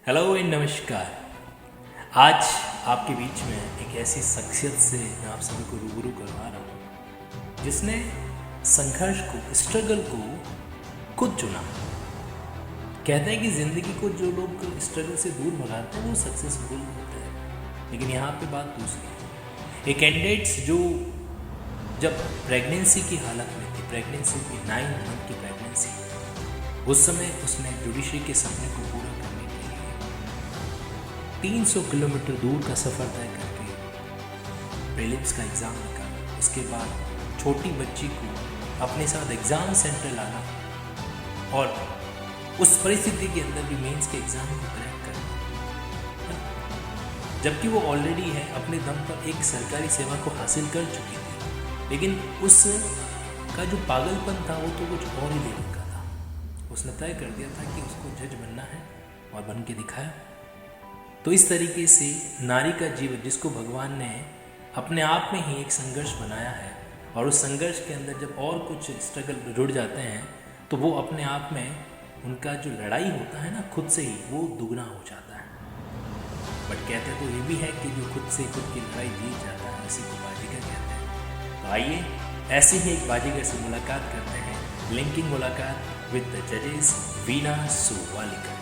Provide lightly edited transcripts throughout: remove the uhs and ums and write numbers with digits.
Hello and नमस्कार। आज आपके बीच में एक ऐसी शख्सियत से मैं आप सभी को रूबरू करवा रहा हूँ जिसने संघर्ष को, स्ट्रगल को खुद चुना। कहते हैं कि ज़िंदगी को जो लोग स्ट्रगल से दूर भगाते हैं वो सक्सेसफुल होते हैं, लेकिन यहाँ पे बात दूसरी है। एक कैंडिडेट्स जो जब प्रेगनेंसी की हालत में थी, प्रेगनेंसी की 9 मंथ की प्रेगनेंसी, उस समय उसने जुडिशरी के सपने को पूरा करने के लिए 300 किलोमीटर दूर का सफ़र तय करके प्रीलिम्स का एग्ज़ाम निकाला। उसके बाद छोटी बच्ची को अपने साथ एग्ज़ाम सेंटर लाना और उस परिस्थिति के अंदर भी मेंस के एग्ज़ाम को क्रैक करना, जबकि वो ऑलरेडी है अपने दम पर एक सरकारी सेवा को हासिल कर चुकी थी, लेकिन उस का जो पागलपन था वो तो कुछ और ही लेवल का था। उसने तय कर दिया था कि उसको जज बनना है और बन के दिखाया। तो इस तरीके से नारी का जीवन, जिसको भगवान ने अपने आप में ही एक संघर्ष बनाया है, और उस संघर्ष के अंदर जब और कुछ स्ट्रगल जुड़ जाते हैं तो वो अपने आप में उनका जो लड़ाई होता है ना खुद से ही, वो दुगना हो जाता है। बट कहते तो ये भी है कि जो खुद से खुद की लड़ाई जीत जाता है उसी को बाजीगर कहते हैं। तो आइए ऐसे ही एक बाजीगर से मुलाकात करते हैं, लिंकिंग मुलाकात विद द जजेस वीना सुवालिका।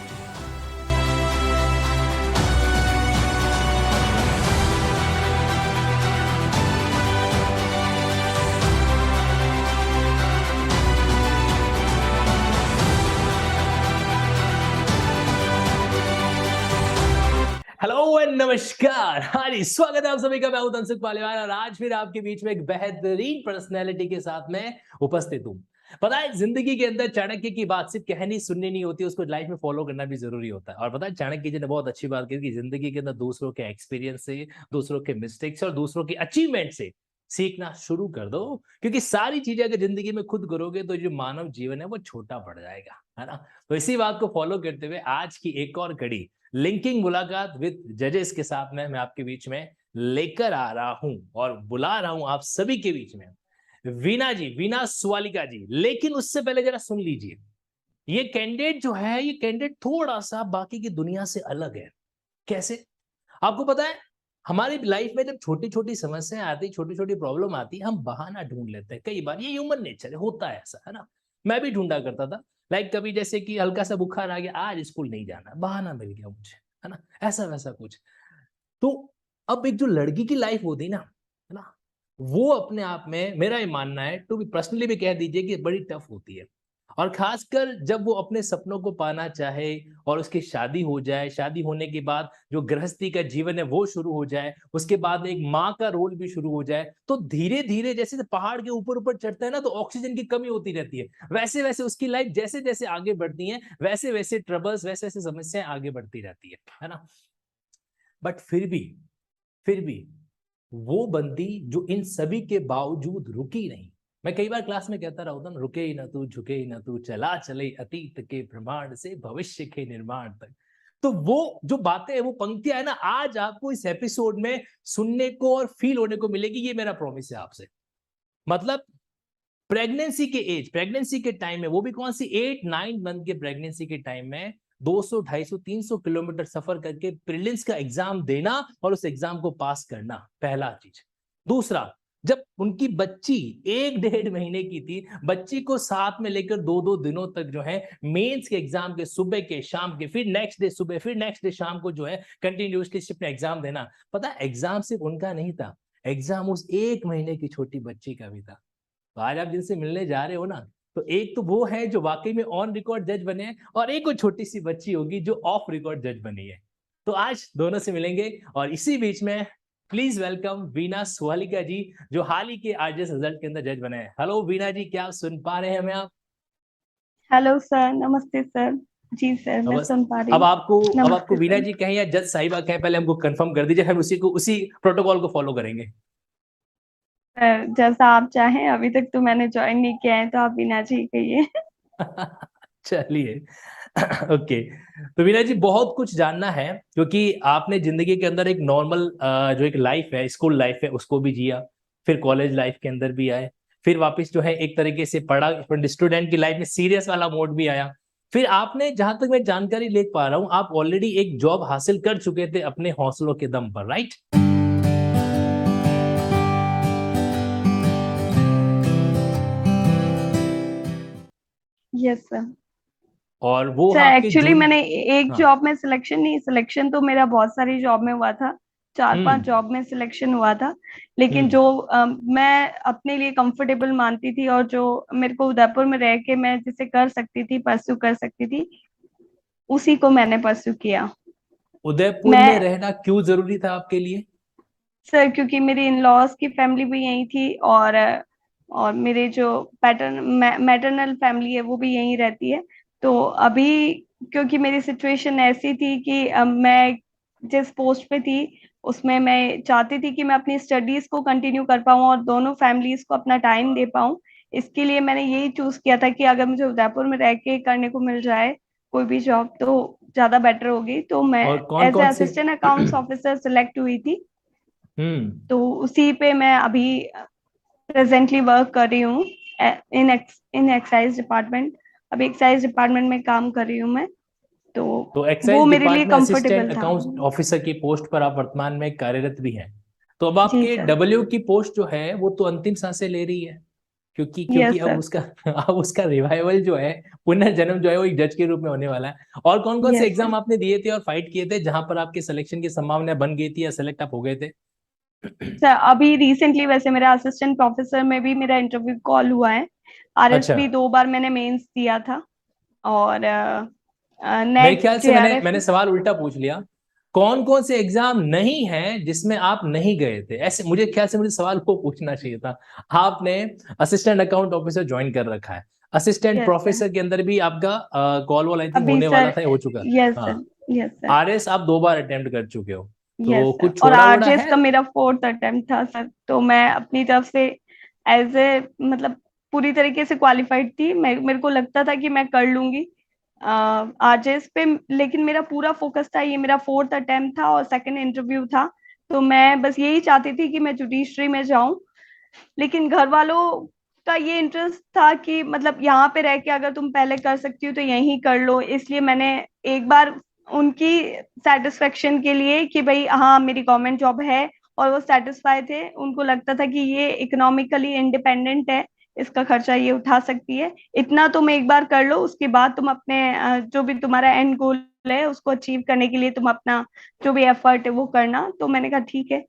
हेलो एंड नमस्कार। हाँ जी, स्वागत है आप सभी का। मैं हूं तनसुख पालीवाल और आज फिर आपके बीच में एक बेहतरीन पर्सनैलिटी के साथ में उपस्थित हूं। पता है, जिंदगी के अंदर चाणक्य की बात सिर्फ कहनी सुननी नहीं होती, उसको लाइफ में फॉलो करना भी जरूरी होता है। और पता है, चाणक्य जी ने बहुत अच्छी बात की कि जिंदगी के अंदर दूसरों के एक्सपीरियंस से, दूसरों के मिस्टेक्स और दूसरों की अचीवमेंट से सीखना शुरू कर दो, क्योंकि सारी चीजें अगर जिंदगी में खुद करोगे तो जो मानव जीवन है वो छोटा पड़ जाएगा, है ना। तो इसी बात को फॉलो करते हुए आज की एक और कड़ी लिंकिंग मुलाकात विद जजेस के साथ में मैं आपके बीच में लेकर आ रहा हूं और बुला रहा हूं आप सभी के बीच में वीना जी, वीना सुवालिका जी। लेकिन उससे पहले जरा सुन लीजिए, ये कैंडिडेट जो है, ये कैंडिडेट थोड़ा सा बाकी की दुनिया से अलग है। कैसे? आपको पता है, हमारी लाइफ में जब छोटी छोटी समस्याएं आती, छोटी छोटी प्रॉब्लम आती, हम बहाना ढूंढ लेते हैं। कई बार ये ह्यूमन नेचर है, होता है ऐसा, है ना। मैं भी ढूंढा करता था। लाइक कभी जैसे कि हल्का सा बुखार आ गया, आज स्कूल नहीं जाना, बहाना मिल गया मुझे, है ना, ऐसा वैसा कुछ। तो अब एक जो लड़की की लाइफ होती है ना, वो अपने आप में मेरा ये मानना है, टू बी पर्सनली भी कह दीजिए कि बड़ी टफ होती है। और खासकर जब वो अपने सपनों को पाना चाहे और उसकी शादी हो जाए, शादी होने के बाद जो गृहस्थी का जीवन है वो शुरू हो जाए, उसके बाद एक माँ का रोल भी शुरू हो जाए, तो धीरे धीरे जैसे पहाड़ के ऊपर ऊपर चढ़ता है ना, तो ऑक्सीजन की कमी होती रहती है। वैसे वैसे उसकी लाइफ जैसे जैसे आगे बढ़ती है, वैसे वैसे ट्रबल्स, वैसे वैसे समस्याएं आगे बढ़ती रहती है ना। बट फिर भी वो बंदी जो इन सभी के बावजूद रुकी नहीं। मैं कई बार क्लास में कहता रहा हूं ना, रुके ही ना तू, झुके ही ना तू, चला चले अतीत के प्रमाण से भविष्य के निर्माण तक। तो वो जो बातें हैं, वो पंक्तियां है ना, आज आपको इस एपिसोड में सुनने को और फील होने को मिलेगी। ये मेरा प्रॉमिस है आपसे। मतलब प्रेगनेंसी के टाइम में, वो भी कौन सी 8-9 मंथ के प्रेगनेंसी के टाइम में 200, 250, 300 किलोमीटर सफर करके प्रीलिम्स का एग्जाम देना और उस एग्जाम को पास करना, पहला चीज। दूसरा, जब उनकी बच्ची 1-1.5 महीने की थी, बच्ची को साथ में लेकर 2-2 दिनों तक जो है मेंस के एग्जाम के, सुबह के, शाम के, फिर नेक्स्ट डे सुबह, फिर नेक्स्ट डे शाम को जो है कंटिन्यूसली शिफ्ट में एग्जाम देना। पता है, एग्जाम सिर्फ उनका नहीं था, एग्जाम उस 1 महीने की छोटी बच्ची का भी था। तो आज आप जिनसे मिलने जा रहे हो ना, तो एक तो वो है जो वाकई में ऑन रिकॉर्ड जज बने हैं, और एक वो छोटी सी बच्ची होगी जो ऑफ रिकॉर्ड जज बनी है। तो आज दोनों से मिलेंगे, और इसी बीच में प्लीज वेलकम वीना सुवालिका जी, जो हाल ही के आरजेएस रिजल्ट के अंदर जज बने हैं। हेलो वीना जी, क्या आप सुन पा रहे हैं हमें? आप हेलो सर, नमस्ते सर। जी सर, मैं बस, सुन पा रही अब हूँ। आपको नमस्ते वीना सर। जी कहें या जज साहिबा कहें, पहले हमको कंफर्म कर दीजिए, हम उसी प्रोटोकॉल को फॉलो करेंगे। सर जैसा आप चाहें, अभी तक तो मैंने ज्वाइन नहीं किया है, तो आप बिना जी कहिए। चलिए। ओके। तो वीना जी, बहुत कुछ जानना है, क्योंकि आपने जिंदगी के अंदर एक नॉर्मल जो एक लाइफ है, स्कूल लाइफ है, उसको भी जिया, फिर कॉलेज लाइफ के अंदर भी आए, फिर वापस जो है एक तरीके से पढ़ा, स्टूडेंट की लाइफ में सीरियस वाला मोड भी आया, फिर आपने, जहां तक मैं जानकारी ले पा रहा हूं, आप ऑलरेडी एक जॉब हासिल कर चुके थे अपने हौसलों के दम पर, राइट? Yes sir. और वो सर आपके एक्चुअली जून। मैंने एक हाँ। जॉब में सिलेक्शन नहीं, सिलेक्शन तो मेरा बहुत सारी जॉब में हुआ था, 4-5 हम्म। जॉब में सिलेक्शन हुआ था। लेकिन हम्म। जो मैं अपने लिए कंफर्टेबल मानती थी और जो मेरे को उदयपुर में रह के मैं जिसे कर सकती थी, परस्यू कर सकती थी, उसी को मैंने परस्यू किया। उदयपुर में मैं रहना क्यों जरूरी था आपके लिए? सर क्योंकि मेरी इन लॉज की फैमिली भी यहीं थी, और मेरे जो मैटरनल फैमिली है वो भी यहीं रहती है। तो अभी क्योंकि मेरी सिचुएशन ऐसी थी कि मैं जिस पोस्ट पे थी उसमें मैं चाहती थी कि मैं अपनी स्टडीज को कंटिन्यू कर पाऊँ और दोनों फैमिलीज को अपना टाइम दे पाऊँ। इसके लिए मैंने यही चूज किया था कि अगर मुझे उदयपुर में रह के करने को मिल जाए कोई भी जॉब तो ज्यादा बेटर होगी। तो मैं और कौन एज ए कौन से? असिस्टेंट अकाउंट्स ऑफिसर सिलेक्ट हुई थी। हम्म। तो उसी पे मैं अभी प्रेजेंटली वर्क कर रही हूँ इन एक्साइज डिपार्टमेंट। अभी एक्साइज डिपार्टमेंट में काम कर रही हूँ मैं। तो तो वो एक्साइज मेरे लिए डिपार्टमेंट कंफर्टेबल असिस्टेंट था। अकाउंट ऑफिसर की पोस्ट पर आप वर्तमान में कार्यरत भी हैं। तो अब जी आपके सर। डब्ल्यू की पोस्ट जो है वो तो अंतिम सांसें ले रही है, क्योंकि यस अब सर। उसका अब उसका रिवाइवल जो है, पुनर्जन्म जो है वो एक जज के रूप में होने वाला है। और कौन कौन से यस सर। एग्जाम आपने दिए थे और फाइट किए थे जहां पर आपके सिलेक्शन की संभावना बन गई थी या सिलेक्ट आप हो गए थे? सर अभी रिसेंटली वैसे मेरा असिस्टेंट प्रोफेसर में भी मेरा इंटरव्यू कॉल हुआ है। अच्छा। आरएसपी 2 बार मैंने मेंस दिया था। और मेरे नेट ख्याल से मैंने जेआरएफ। मैंने सवाल उल्टा पूछ लिया। कौन कौन से एग्जाम नहीं है जिसमें आप नहीं गए थे? ऐसे मुझे ख्याल से मुझे सवाल को पूछना चाहिए था। आपने असिस्टेंट अकाउंट ऑफिसर ज्वाइन कर रखा है, असिस्टेंट यस सर। प्रोफेसर के अंदर भी आपका कॉल वॉल आई थिंक अभी होने वाला सर। था या हो चुका? यस हाँ। सर। Yes sir. आरएस आप 2 बार अटेम्प्ट कर चुके हो, यस तो सर। कुछ और छोड़ा वोड़ा आरजेएस है? का मेरा 4th अटेम्प्ट था सर। तो मैं अपनी तरफ से एज ए मतलब पूरी तरीके से क्वालिफाइड थी। मेरे को लगता था कि मैं कर लूंगी आरजेएस पे। लेकिन मेरा पूरा फोकस था, ये मेरा 4th अटेम्प्ट था और सेकंड इंटरव्यू था। तो मैं बस यही चाहती थी कि मैं जुडिशरी में जाऊं। लेकिन घर वालों का ये इंटरेस्ट था कि मतलब यहाँ पे रह के अगर तुम पहले कर सकती हो तो यहीं कर लो। इसलिए मैंने एक बार उनकी सेटिस्फेक्शन के लिए कि भाई हाँ मेरी गवर्नमेंट जॉब है, और वो सेटिस्फाई थे, उनको लगता था कि ये इकोनॉमिकली इंडिपेंडेंट है, इसका खर्चा ये उठा सकती है, इतना तुम एक बार कर लो, उसके बाद तुम अपने जो भी तुम्हारा एंड गोल है उसको अचीव करने के लिए तुम अपना जो भी एफर्ट है वो करना। तो मैंने कहा ठीक है।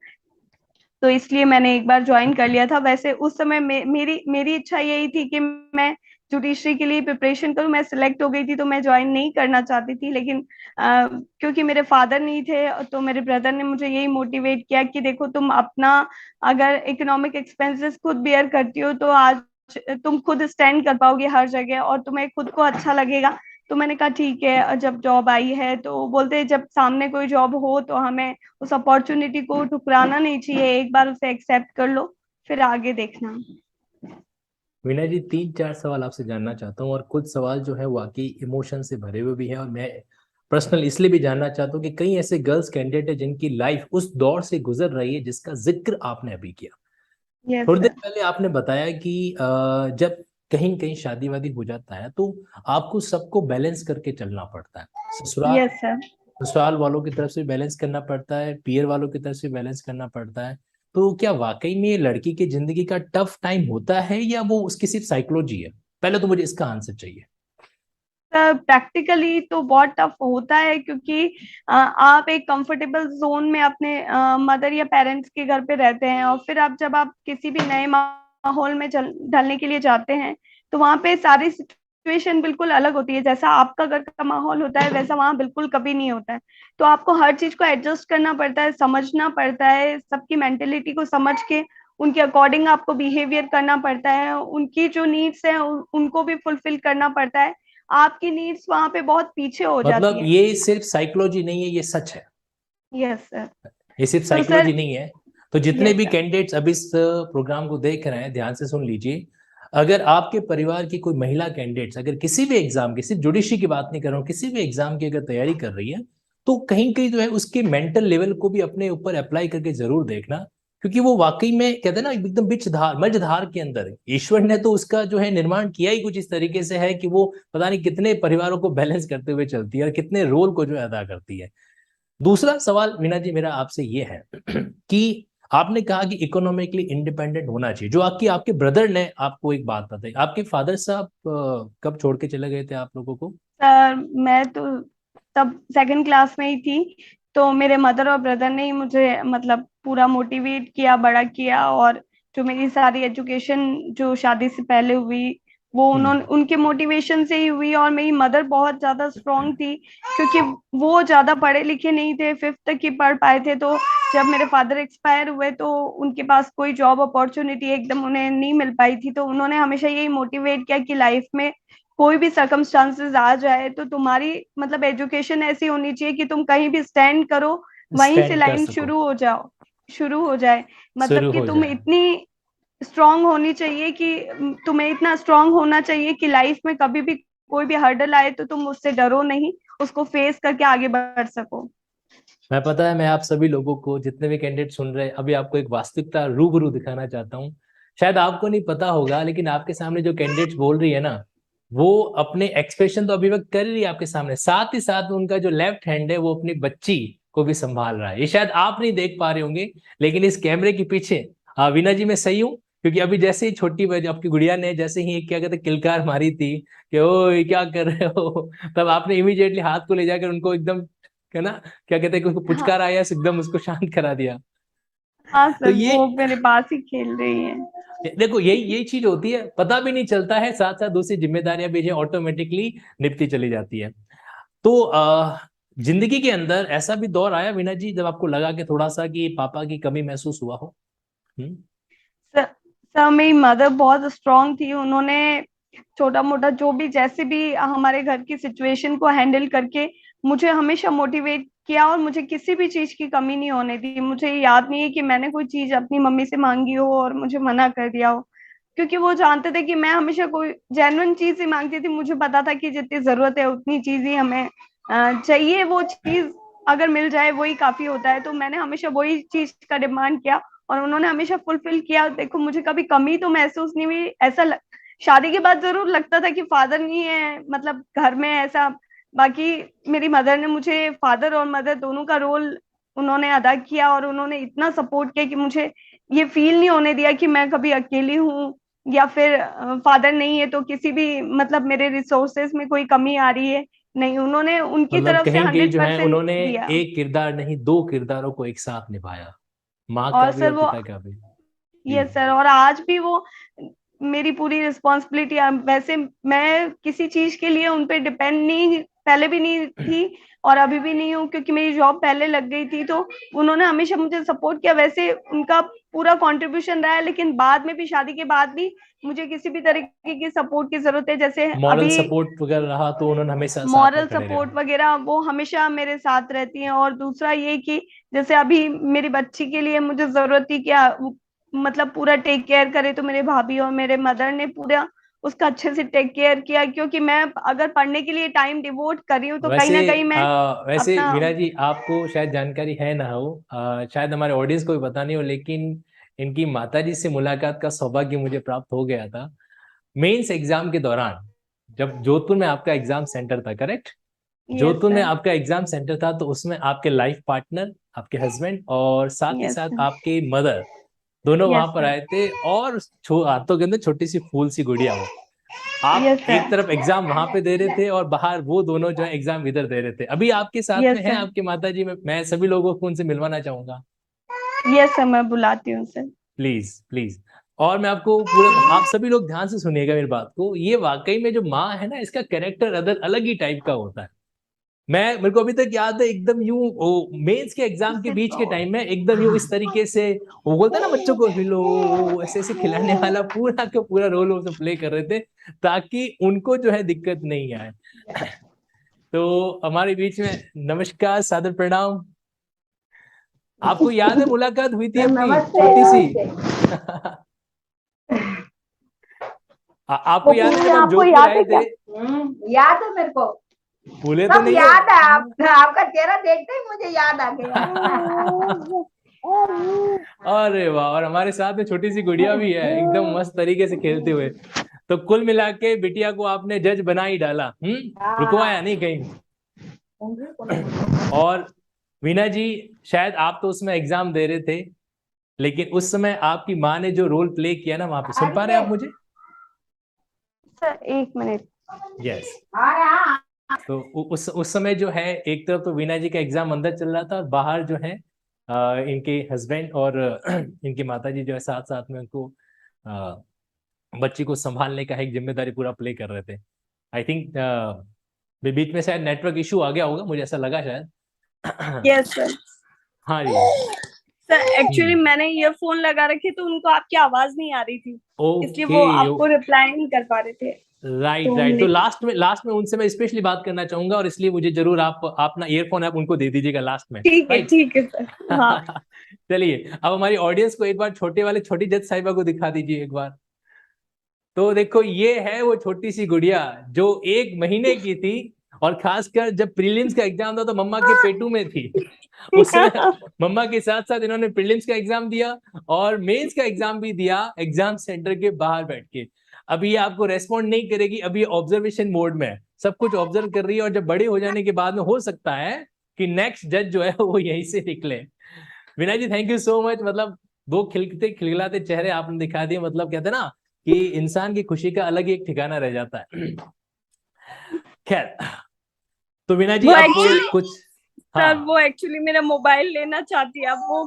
तो इसलिए मैंने एक बार ज्वाइन कर लिया था। वैसे उस समय मेरी मेरी इच्छा यही थी कि मैं जुडिशरी के लिए प्रिपरेशन करूं। मैं सिलेक्ट हो गई थी तो मैं ज्वाइन नहीं करना चाहती थी, लेकिन क्योंकि मेरे फादर नहीं थे तो मेरे ब्रदर ने मुझे यही मोटिवेट किया कि देखो तुम अपना अगर इकोनॉमिक एक्सपेंसेस खुद बेयर करती हो तो आज तुम खुद स्टैंड कर पाओगे हर जगह और तुम्हें खुद को अच्छा लगेगा। तो मैंने कहा ठीक है। जब जॉब आई है तो बोलते हैं जब सामने कोई जॉब हो तो हमें उस अपॉर्चुनिटी को ठुकराना नहीं चाहिए, एक बार उसे एक्सेप्ट कर लो, फिर आगे देखना। वीना जी, 3-4 सवाल आपसे जानना चाहता हूँ, और कुछ सवाल जो है वाकई इमोशन से भरे हुए भी हैं, और मैं पर्सनल इसलिए भी जानना चाहता हूँ कि कई ऐसे गर्ल्स कैंडिडेट है जिनकी लाइफ उस दौर से गुजर रही है जिसका जिक्र आपने अभी किया। यस थोड़ी देर सर। पहले आपने बताया कि जब कहीं कहीं शादी वादी हो जाता है तो आपको सबको बैलेंस करके चलना पड़ता है। ससुराल यस सर। ससुराल वालों की तरफ से बैलेंस करना पड़ता है, पियर वालों की तरफ से बैलेंस करना पड़ता है। तो क्या वाकई में ये लड़की की जिंदगी का टफ टाइम होता है या वो उसकी सिर्फ साइकोलॉजी है? पहले तो मुझे इसका आंसर चाहिए। सर प्रैक्टिकली तो बहुत टफ होता है क्योंकि आप एक कंफर्टेबल जोन में अपने मदर या पेरेंट्स के घर पे रहते हैं, और फिर आप जब आप किसी भी नए माहौल में ढलने के लिए जाते हैं तो वहां पे सारी सिचुएशन बिल्कुल अलग होती है। जैसा आपका घर का माहौल होता है वैसा वहां बिल्कुल कभी नहीं होता है। तो आपको हर चीज को एडजस्ट करना पड़ता है, समझना पड़ता है, सबकी मेंटेलिटी को समझ के उनके अकॉर्डिंग आपको बिहेवियर करना पड़ता है, उनकी जो नीड्स हैं उनको भी फुलफिल करना पड़ता है। आपकी नीड्स वहां पे बहुत पीछे हो मतलब जाती हैं। ये सिर्फ साइकोलॉजी नहीं है, ये सच है। Yes sir. ये सिर्फ तो सर। साइकोलॉजी नहीं है। तो जितने यस भी सर। कैंडिडेट्स अभी इस प्रोग्राम को देख रहे हैं, ध्यान से सुन लीजिए। अगर आपके परिवार की कोई महिला कैंडिडेट्स अगर किसी भी एग्जाम की, सिर्फ जुडिशरी की बात नहीं कर रहा हूँ, किसी भी एग्जाम की अगर तैयारी कर रही है, तो कहीं कहीं जो है उसके मेंटल लेवल को भी अपने ऊपर अप्लाई करके जरूर देखना। क्योंकि वो वाकई में कहते हैं ना एकदम बिचधार मझधार के अंदर ईश्वर ने तो उसका जो है निर्माण किया ही कुछ इस तरीके से है कि वो पता नहीं कितने परिवारों को बैलेंस करते हुए चलती है और कितने रोल को जो है अदा करती है। दूसरा सवाल मीना जी मेरा आपसे ये है कि आपने कहा कि इकोनॉमिकली इंडिपेंडेंट होना चाहिए, जो आपकी आपके ब्रदर ने आपको एक बात बताई। आपके फादर साहब कब छोड़ के चले गए थे आप लोगों को? सर मैं तो तब सेकंड क्लास में ही थी, तो मेरे मदर और ब्रदर ने ही मुझे मतलब पूरा मोटिवेट किया, बड़ा किया। और जो मेरी सारी एजुकेशन जो शादी से पहले हुई वो उन्होंने उनके मोटिवेशन से ही हुई। और मेरी मदर बहुत ज्यादा स्ट्रांग थी, क्योंकि वो ज्यादा पढ़े लिखे नहीं थे, फिफ्थ तक ही पढ़ पाए थे। तो जब मेरे फादर एक्सपायर हुए तो उनके पास कोई जॉब अपॉर्चुनिटी एकदम उन्हें नहीं मिल पाई थी। तो उन्होंने हमेशा यही मोटिवेट किया कि लाइफ में कोई भी सर्कमस्टांसेस आ जाए तो तुम्हारी मतलब एजुकेशन ऐसी होनी चाहिए कि तुम कहीं भी स्टैंड करो, वहीं से स्टैंड कर लाइन सको, शुरू हो जाए। मतलब शुरू कि हो तुम जाए। इतनी स्ट्रांग होनी चाहिए कि तुम्हें इतना स्ट्रांग होना चाहिए कि लाइफ में कभी भी कोई भी हर्डल आए तो तुम उससे डरो नहीं, उसको फेस करके आगे बढ़ सको। मैं पता है मैं आप सभी लोगों को जितने भी कैंडिडेट सुन रहे हैं अभी आपको एक वास्तविकता रूबरू दिखाना चाहता हूँ। शायद आपको नहीं पता होगा लेकिन आपके सामने जो कैंडिडेट्स बोल रही है ना, वो अपने एक्सप्रेशन तो अभिव्यक्त कर रही है आपके सामने, साथ ही साथ उनका जो लेफ्ट हैंड है वो अपनी बच्ची को भी संभाल रहा है। ये शायद आप नहीं देख पा रहे होंगे लेकिन इस कैमरे के पीछे, हाँ वीना जी मैं सही हूँ? क्योंकि अभी जैसे ही छोटी आपकी गुड़िया ने जैसे ही क्या कहते किलकार मारी थी कि ओ ये क्या कर रहे हो, तब आपने इमीडिएटली हाथ को ले जाकर उनको एकदम, है ना, क्या कहते हैं कि उसको हाँ, पुचकार आया एकदम उसको शांत करा दिया। हाँ तो सर, ये वो मेरे पास ही खेल रही है। देखो यही यही चीज होती है, पता भी नहीं चलता है, साथ साथ दूसरी जिम्मेदारियां भी जो ऑटोमेटिकली निपटी चली जाती है। तो जिंदगी के अंदर ऐसा भी दौर आया वीना जी जब आपको लगा कि थोड़ा सा कि पापा की कमी महसूस हुआ हो? हम्म। सर, सर मेरी मदर बहुत स्ट्रांग थी। उन्होंने छोटा मोटा जो भी जैसे भी हमारे घर की सिचुएशन को हैंडल करके मुझे हमेशा मोटिवेट किया, और मुझे किसी भी चीज की कमी नहीं होने दी। मुझे याद नहीं है कि मैंने कोई चीज अपनी मम्मी से मांगी हो और मुझे मना कर दिया हो, क्योंकि वो जानते थे कि मैं हमेशा कोई जेन्युइन चीज ही मांगती थी। मुझे पता था कि जितनी जरूरत है उतनी चीज ही हमें चाहिए। वो चीज अगर मिल जाए वही काफी होता है। तो मैंने हमेशा वही चीज का डिमांड किया और उन्होंने हमेशा फुलफिल किया। देखो मुझे कभी कमी तो महसूस नहीं हुई। शादी के बाद जरूर लगता था कि फादर नहीं है मतलब घर में ऐसा। बाकी मेरी मदर ने मुझे फादर और मदर दोनों का रोल उन्होंने अदा किया, और उन्होंने इतना सपोर्ट किया कि मुझे ये फील नहीं होने दिया कि मैं कभी अकेली हूँ, या फिर फादर नहीं है तो किसी भी मतलब मेरे रिसोर्सेज में कोई कमी आ रही है। नहीं, उन्होंने उनकी मतलब तरफ से कहीं कहीं जो है 100% उन्होंने दिया। एक किरदार नहीं दो किरदारों को एक साथ निभाया, माँ का और भी सर और वो, पिता का भी। जी। ये सर, और आज भी वो मेरी पूरी रिस्पॉन्सिबिलिटी। वैसे मैं किसी चीज के लिए उन पे डिपेंड नहीं, पहले भी नहीं थी और अभी भी नहीं हूँ, क्योंकि मेरी जॉब पहले लग गई थी। तो उन्होंने हमेशा मुझे सपोर्ट किया, वैसे उनका पूरा कंट्रीब्यूशन रहा है। लेकिन बाद में भी, शादी के बाद भी मुझे किसी भी तरीके की सपोर्ट की जरूरत है, जैसे मॉरल अभी सपोर्ट वगैरह रहा तो उन्होंने हमेशा साथ में मॉरल खड़े रहे। सपोर्ट वगैरह वो हमेशा मेरे साथ रहती हैं। और दूसरा ये कि जैसे अभी मेरी बच्ची के लिए मुझे जरूरत थी क्या मतलब पूरा टेक केयर करे, तो मेरे भाभी और मेरे मदर ने पूरा उसका अच्छे से टेक केयर किया। क्योंकि मैं अगर पढ़ने के लिए टाइम डिवोट कर रही हूँ तो कहीं वैसे ना कहीं मैं वैसे अपना। मीना जी आपको शायद जानकारी है ना हो, शायद हमारे ऑडियंस को भी पता नहीं हो, लेकिन इनकी माताजी से मुलाकात का सौभाग्य मुझे प्राप्त हो गया था मेंस एग्जाम के दौरान, जब जोधपुर में आपका एग्जाम सेंटर था, करेक्ट? यस जोधपुर में सर। आपका एग्जाम सेंटर था तो उसमें आपके लाइफ पार्टनर, आपके हस्बैंड और साथ ही यस साथ सर। आपके मदर दोनों वहां यस पर सर। आए थे, और हाथों के अंदर छोटी सी फूल सी गुड़िया हो। आप यस एक सर। तरफ एग्जाम वहां पे दे रहे थे और बाहर वो दोनों जो है एग्जाम इधर दे रहे थे। अभी आपके साथ में यस है सर। आपकी माता जी, मैं सभी लोगों को उनसे मिलवाना चाहूंगा, यस सर, मैं बुलाती हूँ सर। Please please. और मैं आपको पूरे, आप सभी लोग ध्यान से सुनिएगा मेरी बात को, ये वाकई में जो माँ है ना इसका कैरेक्टर अदर अलग ही टाइप का होता है। मेरे को अभी तक याद है एकदम यूं मेंस के एग्जाम के बीच के टाइम में एकदम यूं इस तरीके से वो बोलता है ना बच्चों को हिलो, ऐसे ऐसे खिलाने वाला पूरा का पूरा रोल वो प्ले कर रहे थे ताकि उनको जो है दिक्कत नहीं आए। तो हमारे बीच में, नमस्कार, सादर प्रणाम। आपको याद है मुलाकात हुई थी अपनी नमस्ते छोटी सी? नमस्ते। आपको वो याद है पूछे जब हम आपको जोधपुर याद आए है थे? क्या? याद है मेरे को। भूले तो सब नहीं हो? याद है। आपका चेहरा देखते ही मुझे याद आ गया। अरे वाह, और हमारे साथ में छोटी सी गुड़िया भी है, एकदम मस्त तरीके से खेलते हुए। तो कुल मिला के बिटिया को आपने जज बना ही डाला, रुकवाया नहीं कहीं। और वीना जी, शायद आप तो उसमें एग्जाम दे रहे थे, लेकिन उस समय आपकी माँ ने जो रोल प्ले किया ना वहां पे, सुन पा रहे हैं आप मुझे? Sir 1 minute. यस। तो उस समय जो है, एक तरफ तो वीना जी का एग्जाम अंदर चल रहा था और बाहर जो है इनके हस्बैंड और इनकी माता जी जो है साथ साथ में उनको बच्ची को संभालने का एक जिम्मेदारी पूरा प्ले कर रहे थे। आई थिंक बीच में शायद नेटवर्क इशू आ गया होगा, मुझे ऐसा लगा शायद। Yes sir. हाँ जी। सर एक्चुअली मैंने ईयरफोन लगा रखे तो उनको आपकी आवाज नहीं आ रही थी, इसलिए वो आपको रिप्लाई नहीं कर पा रहे थे। Right right. तो लास्ट में उनसे मैं स्पेशली बात करना चाहूंगा, और इसलिए मुझे जरूर आप अपना ईयरफोन आप उनको दे दीजिएगा लास्ट में। ठीक है सर। हाँ। चलिए, अब हमारी ऑडियंस को एक बार छोटी जज साहिबा को दिखा दीजिए एक बार। तो देखो, ये है वो छोटी सी गुड़िया जो 1 महीने की थी, और खासकर जब प्रीलिम्स का एग्जाम था तो मम्मा के पेटू में थी। उसमें मम्मा के साथ साथ इन्होंने प्रीलिम्स का एग्जाम दिया और मेंस का एग्जाम भी दिया, एग्जाम सेंटर के बाहर बैठ के। अभी ये आपको रेस्पॉन्ड नहीं करेगी, अभी ऑब्जर्वेशन मोड में है, सब कुछ ऑब्जर्व कर रही है, और जब बड़े हो जाने के बाद में हो सकता है कि नेक्स्ट जज जो है वो यहीं से निकले। विनय जी, थैंक यू सो मच। मतलब दो खिलते खिलखिलाते चेहरे आपने दिखा दिए, मतलब कहते हैं ना कि इंसान की खुशी का अलग ही एक ठिकाना रह जाता है। खैर, तो विनय जी आपको कुछ सर वो एक्चुअली मेरा मोबाइल लेना चाहती है, अब वो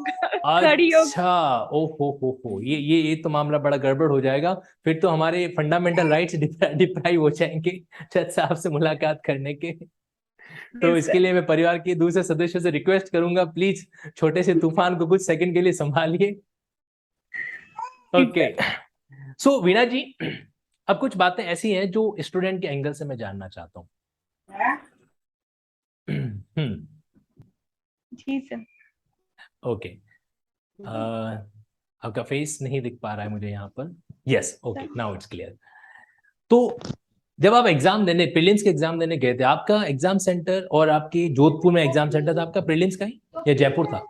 खड़ी हो। अच्छा, ओ हो, ये तो मामला बड़ा गड़बड़ हो जाएगा। फिर तो हमारे फंडामेंटल राइट्स डिप्राइव हो जाएंगे जज साहब से मुलाकात करने के। तो इसके लिए मैं परिवार के दूसरे सदस्यों से रिक्वेस्ट करूंगा, प्लीज छोटे से तूफान को कुछ सेकंड के लिए संभालिए। ओके। सो वीणा जी, अब कुछ बातें ऐसी हैं जो स्टूडेंट के एंगल से मैं जानना चाहता हूँ। जी सर। ओके। आपका फेस नहीं दिख पा रहा है मुझे यहाँ पर। Yes, okay, now it's clear. तो जब आप एग्जाम देने, प्रीलिम्स के एग्जाम देने गए थे, आपका एग्जाम सेंटर और आपकी जोधपुर में एग्जाम सेंटर था आपका प्रीलिम्स का ही, या जयपुर था?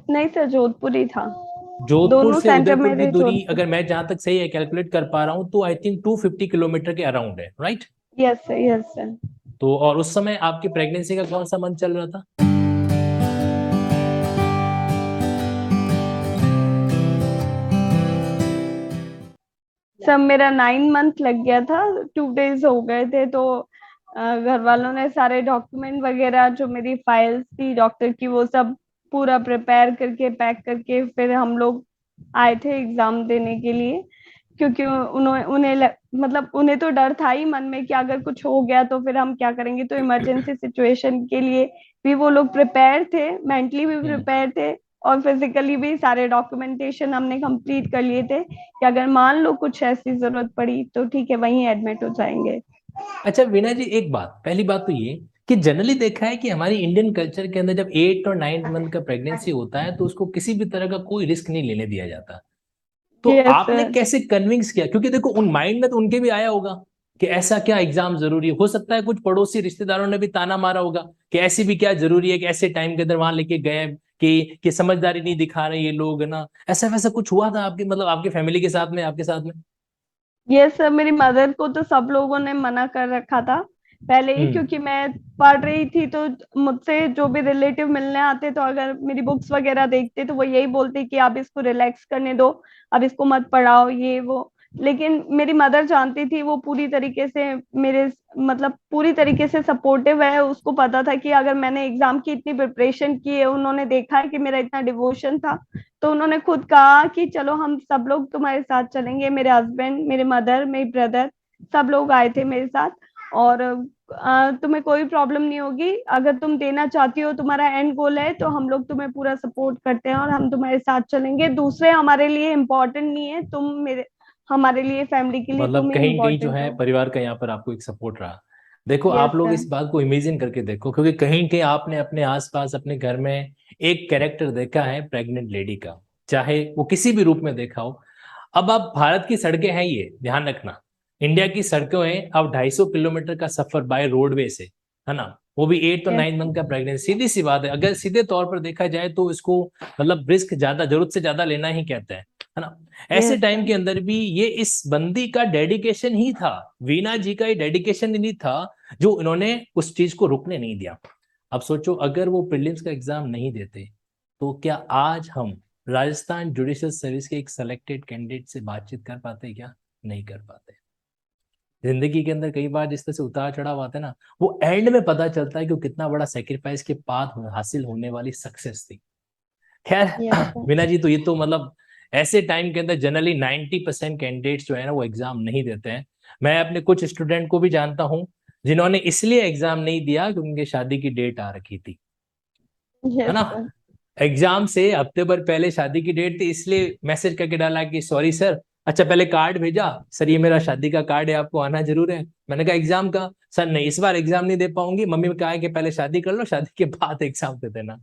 नहीं सर, जोधपुर ही था। जोधपुर से सेंटर उदयपुर की मेरे दूरी, अगर मैं जहां तक सही है कैलकुलेट कर पा रहा हूं, तो आई थिंक 250 किलोमीटर के अराउंड है, right? Yes sir, yes sir. तो और उस समय आपकी प्रेगनेंसी का कौन सा मंथ चल रहा था? सर मेरा 9 मंथ लग गया था, 2 डेज हो गए थे। तो घर वालों ने सारे डॉक्यूमेंट वगैरह, जो मेरी फाइल्स थी डॉक्टर की, वो सब पूरा प्रिपेयर करके पैक करके फिर हम लोग आए थे एग्जाम देने के लिए। क्योंकि मतलब उन्हें तो डर था ही मन में कि अगर कुछ हो गया तो फिर हम क्या करेंगे। तो इमरजेंसी सिचुएशन के लिए भी वो लोग प्रिपेयर थे, मेंटली भी प्रिपेयर थे, और फिजिकली भी सारे डॉक्यूमेंटेशन हमने कंप्लीट कर लिए थे कि अगर मान लो कुछ ऐसी जरूरत पड़ी तो ठीक है, वहीं एडमिट हो जाएंगे। अच्छा वीणा जी, एक बात, पहली बात तो ये कि जनरली देखा है कि हमारी इंडियन कल्चर के अंदर जब 8 और 9 मंथ का प्रेगनेंसी होता है तो उसको किसी भी तरह का कोई रिस्क नहीं लेने दिया जाता। तो Yes, आपने sir. कैसे कन्विंस किया? क्योंकि देखो, उन माइंड में तो उनके भी आया होगा कि ऐसा क्या एग्जाम जरूरी हो सकता है, कुछ पड़ोसी रिश्तेदारों ने भी ताना मारा होगा कि ऐसी भी क्या जरूरी है कि ऐसे टाइम के अंदर वहां लेके गए कि समझदारी नहीं दिखा रहे ये लोग, है ना? ऐसा वैसा कुछ हुआ था आपके, मतलब आपके फैमिली के साथ में, आपके साथ में? यस सर, मेरी मदर को तो सब लोगों ने मना कर रखा था पहले ही, क्योंकि मैं पढ़ रही थी। तो मुझसे जो भी रिलेटिव मिलने आते तो अगर मेरी बुक्स वगैरह देखते तो वो यही बोलते कि आप इसको रिलैक्स करने दो, अब इसको मत पढ़ाओ, ये वो। लेकिन मेरी मदर जानती थी, वो पूरी तरीके से मेरे मतलब पूरी तरीके से सपोर्टिव है। उसको पता था कि अगर मैंने एग्जाम की इतनी प्रिपरेशन की है, उन्होंने देखा है कि मेरा इतना डिवोशन था, तो उन्होंने खुद कहा कि चलो हम सब लोग तुम्हारे साथ चलेंगे। मेरे हस्बैंड, मेरे मदर, मेरे ब्रदर, सब लोग आए थे मेरे साथ। और तुम्हें कोई प्रॉब्लम नहीं होगी, अगर तुम देना चाहती हो, तुम्हारा एंड गोल है, तो हम लोग तुम्हें पूरा सपोर्ट करते हैं और हम तुम्हारे साथ चलेंगे। दूसरे हमारे लिए इम्पोर्टेंट नहीं है, तुम मेरे हमारे लिए, फैमिली के लिए मतलब तुम ही कहीं कहीं जो इम्पोर्टेंट है हो। परिवार का यहाँ पर आपको एक सपोर्ट रहा। देखो, यस आप लोग सर। इस बात को इमेजिन करके देखो, क्योंकि कहीं कहीं आपने अपने आसपास अपने घर में एक कैरेक्टर देखा है प्रेग्नेंट लेडी का, चाहे वो किसी भी रूप में देखा हो। अब आप, भारत की सड़कें हैं ये, ध्यान रखना, इंडिया की सड़कें हैं। अब 250 किलोमीटर का सफर बाय रोडवे से, है ना, वो भी 8 और Yes, 9 मंथ का प्रेगनेंसी। सीधी सी बात है, अगर सीधे तौर पर देखा जाए तो इसको मतलब रिस्क ज्यादा, जरूरत से ज्यादा लेना ही कहते हैं, है ना। ऐसे yes, टाइम sir. के अंदर भी ये इस बंदी का डेडिकेशन ही था, वीना जी का ये डेडिकेशन ही था जो इन्होंने उस चीज को रुकने नहीं दिया। अब सोचो, अगर वो प्रीलिम्स का एग्जाम नहीं देते तो क्या आज हम राजस्थान जुडिशियल सर्विस के एक सेलेक्टेड कैंडिडेट से बातचीत कर पाते? क्या नहीं कर पाते। जिंदगी के अंदर कई बार जिस तरह से उतार चढ़ाव आते हैं ना, वो एंड में पता चलता है कि वो कितना बड़ा सेक्रीफाइस के बाद हासिल होने वाली सक्सेस थी। खैर Yes, sir. मीना जी, तो ये तो मतलब ऐसे टाइम के अंदर जनरली 90% कैंडिडेट्स जो है ना वो एग्जाम नहीं देते हैं। मैं अपने कुछ स्टूडेंट को भी जानता हूं जिन्होंने इसलिए एग्जाम नहीं दिया कि उनके शादी की डेट आ रखी थी, है Yes, ना। sir. एग्जाम से हफ्ते भर पहले शादी की डेट थी, इसलिए मैसेज करके डाला कि सॉरी सर, अच्छा पहले कार्ड भेजा, सर ये मेरा शादी का कार्ड है, आपको आना जरूर है। मैंने कहा एग्जाम का? सर नहीं, इस बार एग्जाम नहीं दे पाऊंगी, मम्मी ने कहा है कि पहले शादी कर लो, शादी के बाद एग्जाम दे देना।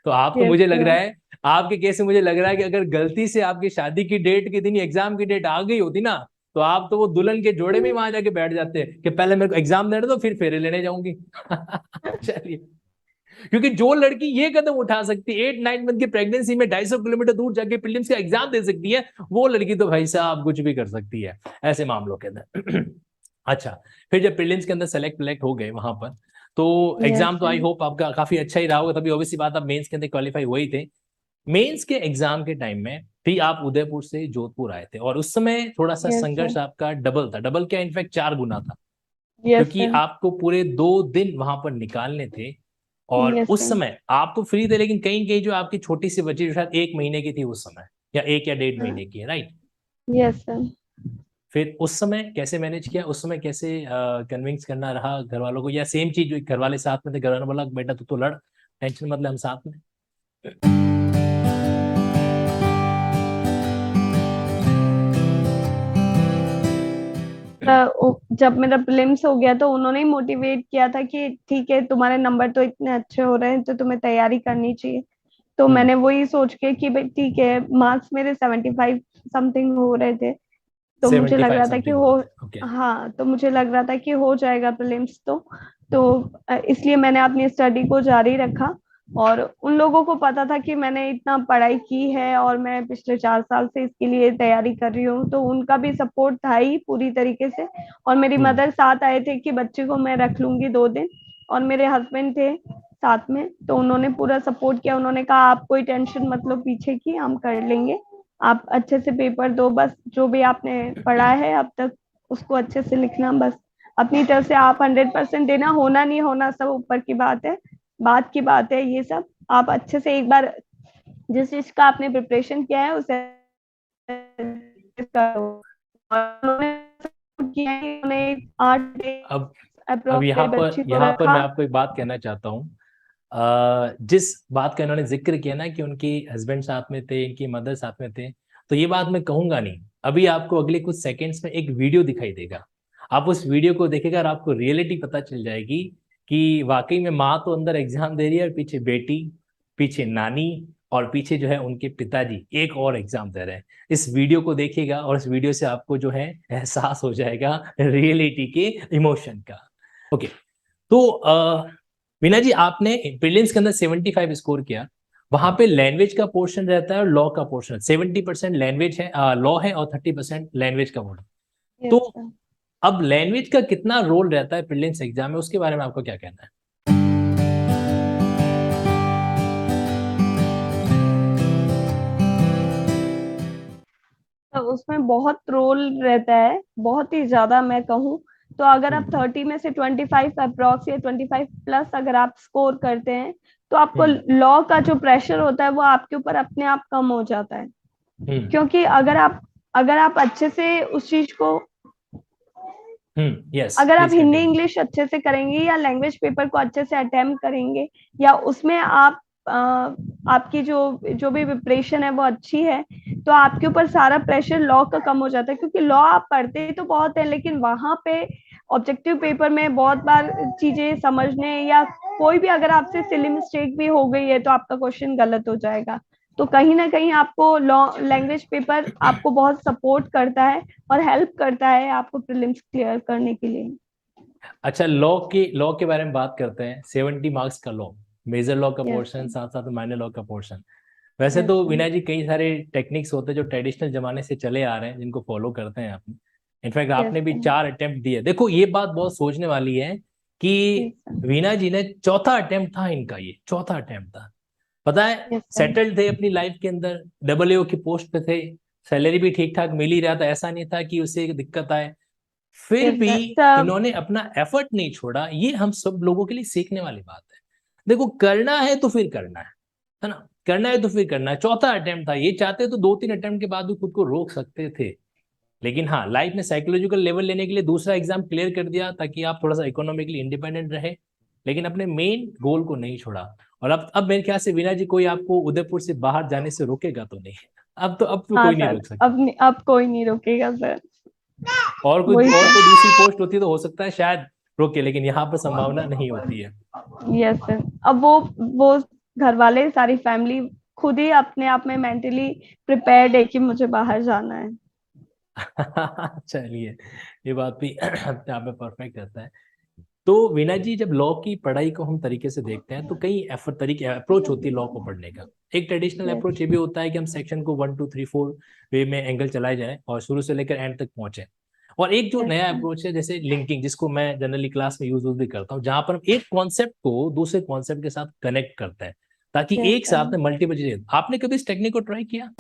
तो आपको Yes, मुझे लग रहा sir. है, आपके केस में मुझे लग रहा है कि अगर गलती से आपकी शादी की डेट के दिन ही एग्जाम की डेट आ गई होती ना, तो आप तो वो दुल्हन के जोड़े में वहां जाके बैठ जाते कि पहले मेरे को एग्जाम देने दो, फिर फेरे लेने जाऊंगी। चलिए, क्योंकि जो लड़की ये कदम उठा सकती है 8-9 मंथ की प्रेगनेंसी में 250 किलोमीटर दूर जाके प्रीलिम्स का एग्जाम दे सकती है, वो लड़की तो भाई साहब कुछ भी कर सकती है ऐसे मामलों के अंदर। अच्छा, फिर जब प्रीलिम्स के अंदर सेलेक्ट हो गए वहां पर, तो Yes, एग्जाम तो sir. आई होप आपका काफी अच्छा ही रहा होगा, तभी ऑब्वियसली बात आप मेंस के अंदर क्वालिफाई हुए ही थे। मेंस के एग्जाम के टाइम में भी आप उदयपुर से जोधपुर आए थे, और उस समय थोड़ा सा Yes, sir. संघर्ष आपका डबल था, डबल क्या इनफैक्ट 4 गुना था, Yes, क्योंकि sir. आपको पूरे 2 दिन वहां पर निकालने थे। और Yes, उस sir. समय आप तो फ्री थे, लेकिन कहीं कहीं जो आपकी छोटी सी बच्ची जो शायद 1 महीने की थी उस समय, या 1 या 1.5 महीने की है, राइट। Yes, sir. फिर उस समय कैसे मैनेज किया, उस समय कैसे कन्विंस करना रहा घर वालों को, या सेम चीज जो घर वाले साथ में थे, घर वालों ने बोला बेटा तू तो लड़, टेंशन मतलब हम साथ में। जब मेरा प्रीलिम्स हो गया तो उन्होंने ही मोटिवेट किया था कि ठीक है, तुम्हारे नंबर तो इतने अच्छे हो रहे हैं तो तुम्हें तैयारी करनी चाहिए। तो मैंने वही सोच के कि भाई ठीक है, मार्क्स मेरे 75 समथिंग हो रहे थे, तो मुझे लग 75 रहा था कि समथिंग हो हो, रहे थे, ओके। हाँ, तो मुझे लग रहा था कि हो जाएगा प्रीलिम्स। तो इसलिए मैंने अपनी स्टडी को जारी रखा। और उन लोगों को पता था कि मैंने इतना पढ़ाई की है और मैं पिछले 4 साल से इसके लिए तैयारी कर रही हूँ, तो उनका भी सपोर्ट था ही पूरी तरीके से। और मेरी मदर साथ आए थे कि बच्चे को मैं रख लूंगी 2 दिन, और मेरे हस्बैंड थे साथ में, तो उन्होंने पूरा सपोर्ट किया। उन्होंने कहा आप कोई टेंशन मत लो पीछे की, हम कर लेंगे, आप अच्छे से पेपर दो, बस जो भी आपने पढ़ा है अब तक उसको अच्छे से लिखना, बस अपनी तरफ से आप 100% देना, होना नहीं होना सब ऊपर की बात है, बात की बात है। ये सब आप अच्छे से एक बार जिस चीज का आपने प्रिपरेशन किया है उसे करो। और उन्होंने किया है, उन्होंने 8 अब अप्रोक्स मेरी बच्ची को यहाँ पर रखा। मैं आपको एक बात कहना चाहता हूँ। जिस बात का इन्होंने जिक्र किया ना कि उनकी हस्बैंड साथ में थे, इनकी मदर साथ में थे, तो ये बात मैं कहूंगा नहीं। अभी आपको अगले कुछ सेकंड्स में एक वीडियो दिखाई देगा, आप उस वीडियो को देखेगा और आपको रियलिटी पता चल जाएगी कि वाकई में माँ तो अंदर एग्जाम दे रही है, और पीछे बेटी, पीछे नानी, और पीछे जो है उनके पिताजी एक और एग्जाम दे रहे हैं। इस वीडियो को देखिएगा और इस वीडियो से आपको जो है एहसास हो जाएगा रियलिटी के इमोशन का। ओके, तो मीना जी, आपने प्रीलिम्स के अंदर 75 स्कोर किया, वहां पे लैंग्वेज का पोर्शन रहता है और लॉ का पोर्शन, 70% लैंग्वेज है, लॉ है, और 30% लैंग्वेज का बोर्ड। तो यस सर। अब लैंग्वेज का कितना रोल रहता है प्रीलिम्स एग्जाम में, उसके बारे में आपको क्या कहना है? तो उसमें बहुत रोल रहता है, बहुत ही ज्यादा मैं कहूँ तो। अगर आप 30 में से 25 अप्रोक्स या 25+ अगर आप स्कोर करते हैं, तो आपको लॉ का जो प्रेशर होता है वो आपके ऊपर अपने आप कम हो जाता है। क्योंकि अगर आप अच्छे से उस चीज को, यस, अगर आप प्लीज हिंदी कंटिन्यू। इंग्लिश अच्छे से करेंगे या लैंग्वेज पेपर को अच्छे से अटेम्प्ट करेंगे, या उसमें आप आपकी जो भी प्रिपरेशन है वो अच्छी है, तो आपके ऊपर सारा प्रेशर लॉ का कम हो जाता है। क्योंकि लॉ आप पढ़ते तो बहुत है, लेकिन वहां पे ऑब्जेक्टिव पेपर में बहुत बार चीजें समझने, या कोई भी अगर आपसे सिली मिस्टेक भी हो गई है तो आपका क्वेश्चन गलत हो जाएगा। तो कहीं ना कहीं आपको लॉ लैंग्वेज पेपर आपको बहुत सपोर्ट करता है और हेल्प करता है आपको प्रीलिम्स क्लियर करने के लिए। अच्छा, लॉ के बारे में बात करते हैं। 70 मार्क्स का लॉ, मेजर लॉ का यस पोर्शन, सर। साथ साथ माइनर लॉ का पोर्शन। वैसे यस तो सर। विनय जी कई सारे टेक्निक्स होते हैं जो ट्रेडिशनल जमाने से चले आ रहे हैं, जिनको फॉलो करते हैं आपने। इनफैक्ट यस आपने भी सर। 4 अटेम्प्ट दिए। देखो ये बात बहुत सोचने वाली है यस कि सर। वीना जी ने चौथा अटेम्प्ट था इनका, ये चौथा अटेम्प्ट था। पता है, यस सर। सेटल्ड थे अपनी लाइफ के अंदर, डबल ए की पोस्ट पे थे, सैलरी भी ठीक ठाक मिल ही रहा था, ऐसा नहीं था कि उसे दिक्कत आए। फिर यस भी सर सब। इन्होंने अपना एफर्ट नहीं छोड़ा। ये हम सब लोगों के लिए सीखने वाली बात है। देखो करना है तो फिर करना है ना, करना है तो फिर करना है। चौथा अटेम्प्ट था, ये चाहते तो 2-3 अटेम्प्ट के बाद भी खुद को रोक सकते थे। लेकिन हाँ, लाइफ में साइकोलॉजिकल लेवल लेने के लिए दूसरा एग्जाम क्लियर कर दिया ताकि आप थोड़ा सा इकोनॉमिकली इंडिपेंडेंट रहे, लेकिन अपने मेन गोल को नहीं छोड़ा। और अब मेरे ख्याल से वीना जी कोई आपको उदयपुर से बाहर जाने से रोकेगा तो नहीं। अब तो हाँ कोई नहीं सर, रोक सकता। अब कोई नहीं रोकेगा सर। और वही कोई सर। दूसरी पोस्ट होती तो हो सकता है शायद रोके, लेकिन यहाँ पर संभावना नहीं होती है। Yes sir. अब वो घर वाले, सारी फैमिली खुद ही अपने आप में मेंटली प्रिपेयर्ड है कि मुझे बाहर जाना है। चलिए, ये बात भी अपने आप में परफेक्ट रहता है। तो वीना जी, जब लॉ की पढ़ाई को हम तरीके से देखते हैं तो कई एफर्ट तरीके अप्रोच होती है लॉ को पढ़ने का। एक ट्रेडिशनल यस। अप्रोच ये भी होता है कि हम सेक्शन को 1 2 3 4 वे में एंगल चलाए जाएं और शुरू से लेकर एंड तक पहुंचे। और एक जो यस नया सर। अप्रोच है जैसे लिंकिंग, जिसको मैं जनरली क्लास में यूज भी करता हूँ, जहां पर हम एक कॉन्सेप्ट को दूसरे कॉन्सेप्ट के साथ कनेक्ट करते हैं ताकि यस एक सर। साथ में मल्टीपल चीजें। आपने कभी इस टेक्निक को ट्राई किया?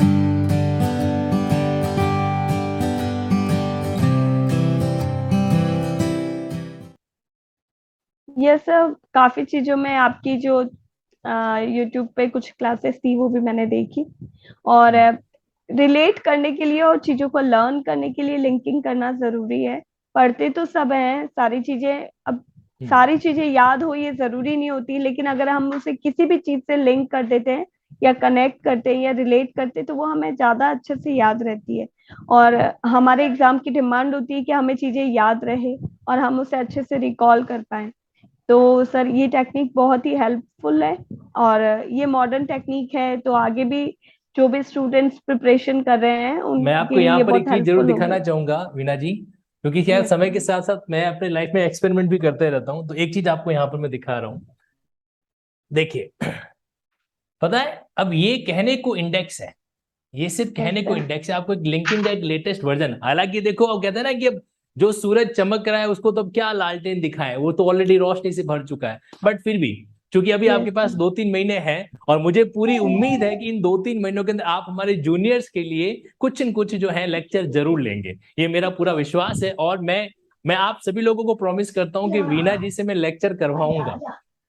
यस सर, काफी चीजों में आपकी जो यूट्यूब पे कुछ क्लासेस थी वो भी मैंने देखी। और रिलेट करने के लिए और चीजों को लर्न करने के लिए लिंकिंग करना जरूरी है। पढ़ते तो सब हैं सारी चीजें, अब हम्म। सारी चीजें याद हो ये जरूरी नहीं होती, लेकिन अगर हम उसे किसी भी चीज से लिंक कर देते हैं या कनेक्ट करते हैं या रिलेट करते हैं तो वो हमें ज्यादा अच्छे से याद रहती है। और हमारे एग्जाम की डिमांड होती है कि हमें चीजें याद रहे और हम उसे अच्छे से रिकॉल कर पाए। तो सर ये टेक्निक बहुत ही हेल्पफुल है। और ये मॉडर्न टेक्निक है, तो आगे भी जो भी स्टूडेंट्स प्रिपरेशन कर रहे हैं मैं उनके आपको लिए यहाँ ये पर एक बहुत चीज जरूर हेल्पफुल दिखाना होगी। चाहूंगा वीना जी, क्योंकि क्या है, यस समय सर। के साथ साथ मैं अपने लाइफ में एक्सपेरिमेंट भी करते रहता हूँ। तो एक चीज आपको यहाँ पर मैं दिखा रहा हूँ, देखिए। पता है, अब ये कहने को इंडेक्स है, ये सिर्फ यस कहने को सर। इंडेक्स है। आपको एक लिंकिंग का एक लेटेस्ट वर्जन, हालांकि देखो अब कहते हैं ना कि अब जो सूरज चमक रहा है उसको तो अब क्या लालटेन दिखाए, वो तो ऑलरेडी रोशनी से भर चुका है। बट फिर भी चूंकि अभी यस आपके पास सर। 2-3 महीने हैं, और मुझे पूरी उम्मीद है कि इन 2-3 महीनों के अंदर आप हमारे जूनियर्स के लिए कुछ न कुछ जो है लेक्चर जरूर लेंगे। ये मेरा पूरा विश्वास है। और मैं आप सभी लोगों को प्रॉमिस करता हूं कि वीना जी से मैं लेक्चर करवाऊंगा।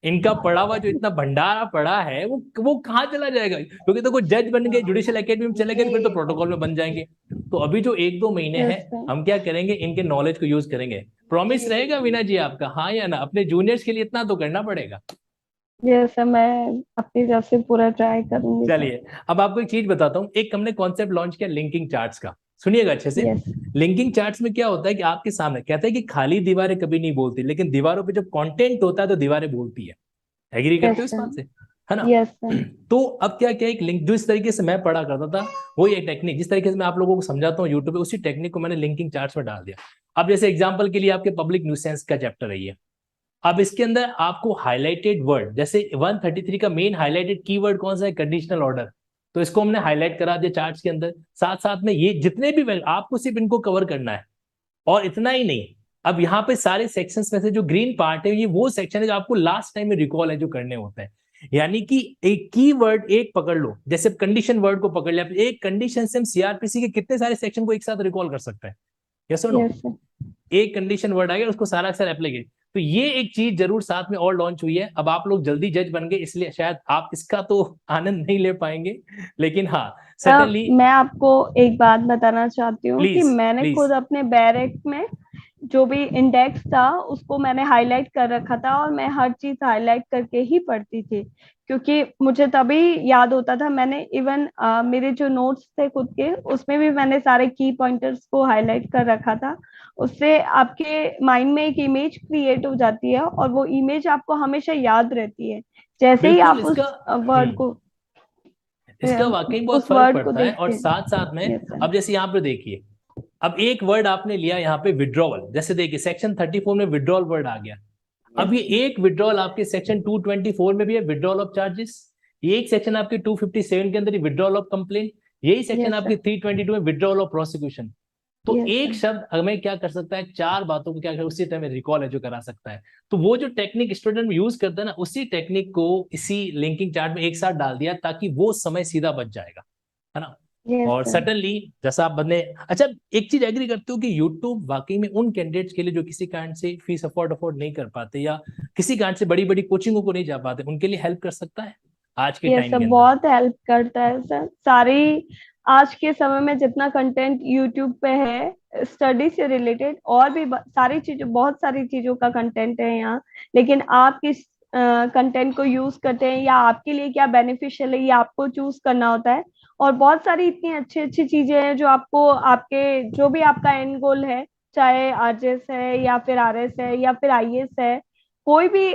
इनका पढ़ा हुआ जो इतना भंडारा पड़ा है वो कहाँ चला जाएगा? क्योंकि देखो, जज बन गए, जुडिशियल एकेडमी में चले गए, तो फिर तो प्रोटोकॉल में बन जाएंगे। तो अभी जो 1-2 महीने यस हैं, सर। हम क्या करेंगे, इनके नॉलेज को यूज करेंगे। प्रॉमिस रहेगा वीना जी आपका, हाँ या ना? अपने जूनियर्स के लिए इतना तो करना पड़ेगा। यस सर, मैं अपनी तरफ से पूरा ट्राई करूंगी सर। चलिए, अब आपको एक चीज बताता हूँ। एक हमने कॉन्सेप्ट लॉन्च किया लिंकिंग चार्ट्स का, सुनिएगा अच्छे से। यस। लिंकिंग चार्ट्स में क्या होता है कि आपके सामने कहता है कि खाली दीवारें कभी नहीं बोलती, लेकिन दीवारों पे जब कंटेंट होता है तो दीवारें बोलती है। एग्री करते यस हो इस सर। बात से? है ना? Yes sir. तो अब क्या क्या एक लिंक, जो इस तरीके से मैं पढ़ा करता था, वही एक टेक्निक जिस तरीके से मैं आप लोगों को समझाता हूँ यूट्यूब पे, उसी टेक्निक को मैंने लिंकिंग चार्ट्स में डाल दिया। अब जैसे एग्जांपल के लिए आपके पब्लिक न्यूसेंस का चैप्टर है ये। अब इसके अंदर आपको हाईलाइटेड वर्ड, जैसे 133 का मेन हाईलाइटेड कीवर्ड कौन सा है? Conditional order. तो इसको हमने हाईलाइट करा दिया चार्ट्स के अंदर। साथ साथ में ये जितने भी आपको सिर्फ इनको कवर करना है। और इतना ही नहीं, अब यहाँ पे सारे सेक्शंस में से जो ग्रीन पार्ट है, ये वो सेक्शन है जो आपको लास्ट टाइम में रिकॉल है जो करने होते हैं। यानी कि एक की वर्ड एक पकड़ लो, जैसे कंडीशन वर्ड को पकड़ लिया, एक कंडीशन से हम सीआरपीसी के कितने सारे सेक्शन को एक साथ रिकॉल कर सकते हैं? यस और नो? Yes sir. एक कंडीशन वर्ड आ गया, उसको सारा अक्सर एप्लाई। तो ये एक चीज जरूर साथ में और लॉन्च हुई है। अब आप लोग जल्दी जज बन गए, इसलिए शायद आप इसका तो आनंद नहीं ले पाएंगे, लेकिन हाँ, सर्टेनली। मैं आपको एक बात बताना चाहती हूँ कि प्लीज मैंने प्लीज। खुद अपने बैरेक में जो भी इंडेक्स था उसको मैंने हाईलाइट कर रखा था, और मैं हर चीज हाईलाइट करके ही पढ़ती थी, क्योंकि मुझे तभी याद होता था। मैंने इवन मेरे जो नोट्स थे खुद के, उसमें भी मैंने सारे की पॉइंटर्स को हाईलाइट कर रखा था। उससे आपके माइंड में एक इमेज क्रिएट हो जाती है और वो इमेज आपको हमेशा याद रहती है जैसे ही बिल्कुल आप इसका उस वर्ड को इसका वाकई बहुत उस फर्क वर्ड को पड़ता है। और देखते हैं। साथ साथ में यस सर। अब जैसे यहाँ पे देखिए, अब एक वर्ड आपने लिया यहाँ पे विड्रॉवल, जैसे देखिए सेक्शन 34 में विड्रॉल वर्ड आ गया। अब ये एक विड्रॉल आपके सेक्शन 224 में भी है, विड्रॉल ऑफ चार्जेस। एक सेक्शन आपके 257 के अंदर विड्रॉल ऑफ कंप्लेंट, यही सेक्शन आपके 322 में विड्रॉल ऑफ प्रोसिक्यूशन। तो एक शब्द हमें क्या कर सकता है, चार बातों को क्या कर उसी टाइम रिकॉल है जो करा सकता है। तो वो जो टेक्निक स्टूडेंट यूज करता है ना, उसी टेक्निक को इसी लिंकिंग चार्ट में एक साथ डाल दिया ताकि वो समय सीधा बच जाएगा, है ना। और सडनली जैसा आप बदले, अच्छा एक चीज एग्री करते हो कि यूट्यूब वाकई में उन कैंडिडेट्स के लिए जो किसी कारण से फीस अफोर्ड नहीं कर पाते या किसी कारण से बड़ी बड़ी कोचिंगों को नहीं जा पाते, उनके लिए हेल्प कर सकता है आज के टाइम के अंदर? बहुत हेल्प करता है सर। सारी आज के समय में जितना कंटेंट यूट्यूब पे है स्टडी से रिलेटेड, और भी सारी चीजों, बहुत सारी चीजों का कंटेंट है यहाँ। लेकिन आप किस कंटेंट को यूज करते हैं या आपके लिए क्या बेनिफिशियल है, ये आपको चूज करना होता है। और बहुत सारी इतनी अच्छी अच्छी चीजें हैं जो आपको, आपके जो भी आपका एंड गोल है, चाहे आरजेएस है या फिर आरएस है या फिर आईएएस है, कोई भी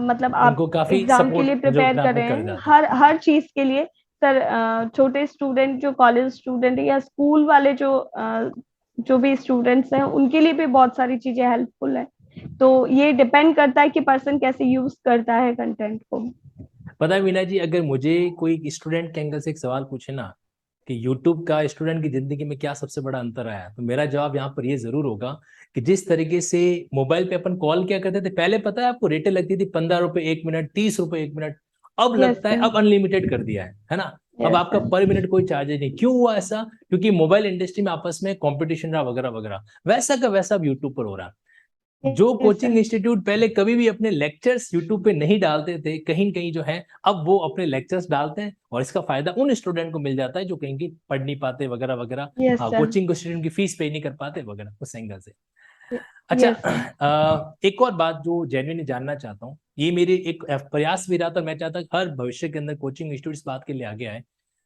मतलब आप उनको काफी एग्जाम के लिए सपोर्ट जो प्रिपेयर अपने कर आप में रहे कर हैं, जाता है। हर चीज के लिए सर। छोटे स्टूडेंट जो कॉलेज स्टूडेंट है या स्कूल वाले जो भी स्टूडेंट्स हैं, उनके लिए भी बहुत सारी चीजें हेल्पफुल है। तो ये डिपेंड करता है कि पर्सन कैसे यूज करता है कंटेंट को। पता है मीना जी, अगर मुझे कोई स्टूडेंट के एंगल से एक सवाल पूछे ना कि यूट्यूब का स्टूडेंट की जिंदगी में क्या सबसे बड़ा अंतर आया, तो मेरा जवाब यहाँ पर ये जरूर होगा कि जिस तरीके से मोबाइल पे अपन कॉल क्या करते थे पहले, पता है आपको रेटें लगती थी 15 रुपए 1 मिनट, 30 रुपए 1 मिनट। अब लगता है अब अनलिमिटेड कर दिया है ना। अब आपका पर मिनट कोई चार्जेस नहीं। क्यों हुआ ऐसा? क्योंकि मोबाइल इंडस्ट्री में आपस में कंपटीशन रहा वगैरह वगैरह, वैसा का वैसा अब यूट्यूब पर हो रहा है। जो कोचिंग इंस्टीट्यूट पहले कभी भी अपने लेक्चर्स यूट्यूब पे नहीं डालते थे, कहीं न कहीं जो है अब वो अपने लेक्चर्स डालते हैं, और इसका फायदा उन स्टूडेंट को मिल जाता है जो कहीं की पढ़ नहीं पाते वगैरह वगैरह, कोचिंग स्टूडेंट की फीस पे नहीं कर पाते वगैरह, उस एंगल से। अच्छा, एक और बात जो जेन्युइनली जानना चाहता हूँ, ये मेरे एक प्रयास भी रहा था, मैं चाहता हर भविष्य के अंदर कोचिंग इंस्टीट्यूट इस बात के लिए आगे आए,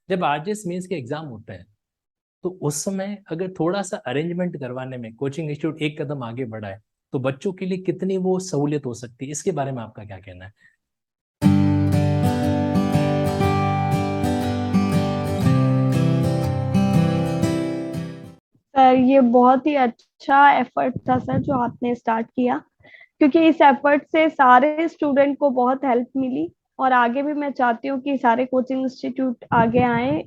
जब आरजेएस मेंस के एग्जाम होते हैं तो उस समय अगर थोड़ा सा अरेंजमेंट करवाने में कोचिंग इंस्टीट्यूट एक कदम आगे बढ़ा है तो बच्चों के लिए कितनी वो सहूलियत हो सकती है, इसके बारे में आपका क्या कहना है? सर ये बहुत ही अच्छा एफर्ट था सर जो आपने स्टार्ट किया, क्योंकि इस एफर्ट से सारे स्टूडेंट को बहुत हेल्प मिली। और आगे भी मैं चाहती हूँ कि सारे कोचिंग इंस्टीट्यूट आगे आए,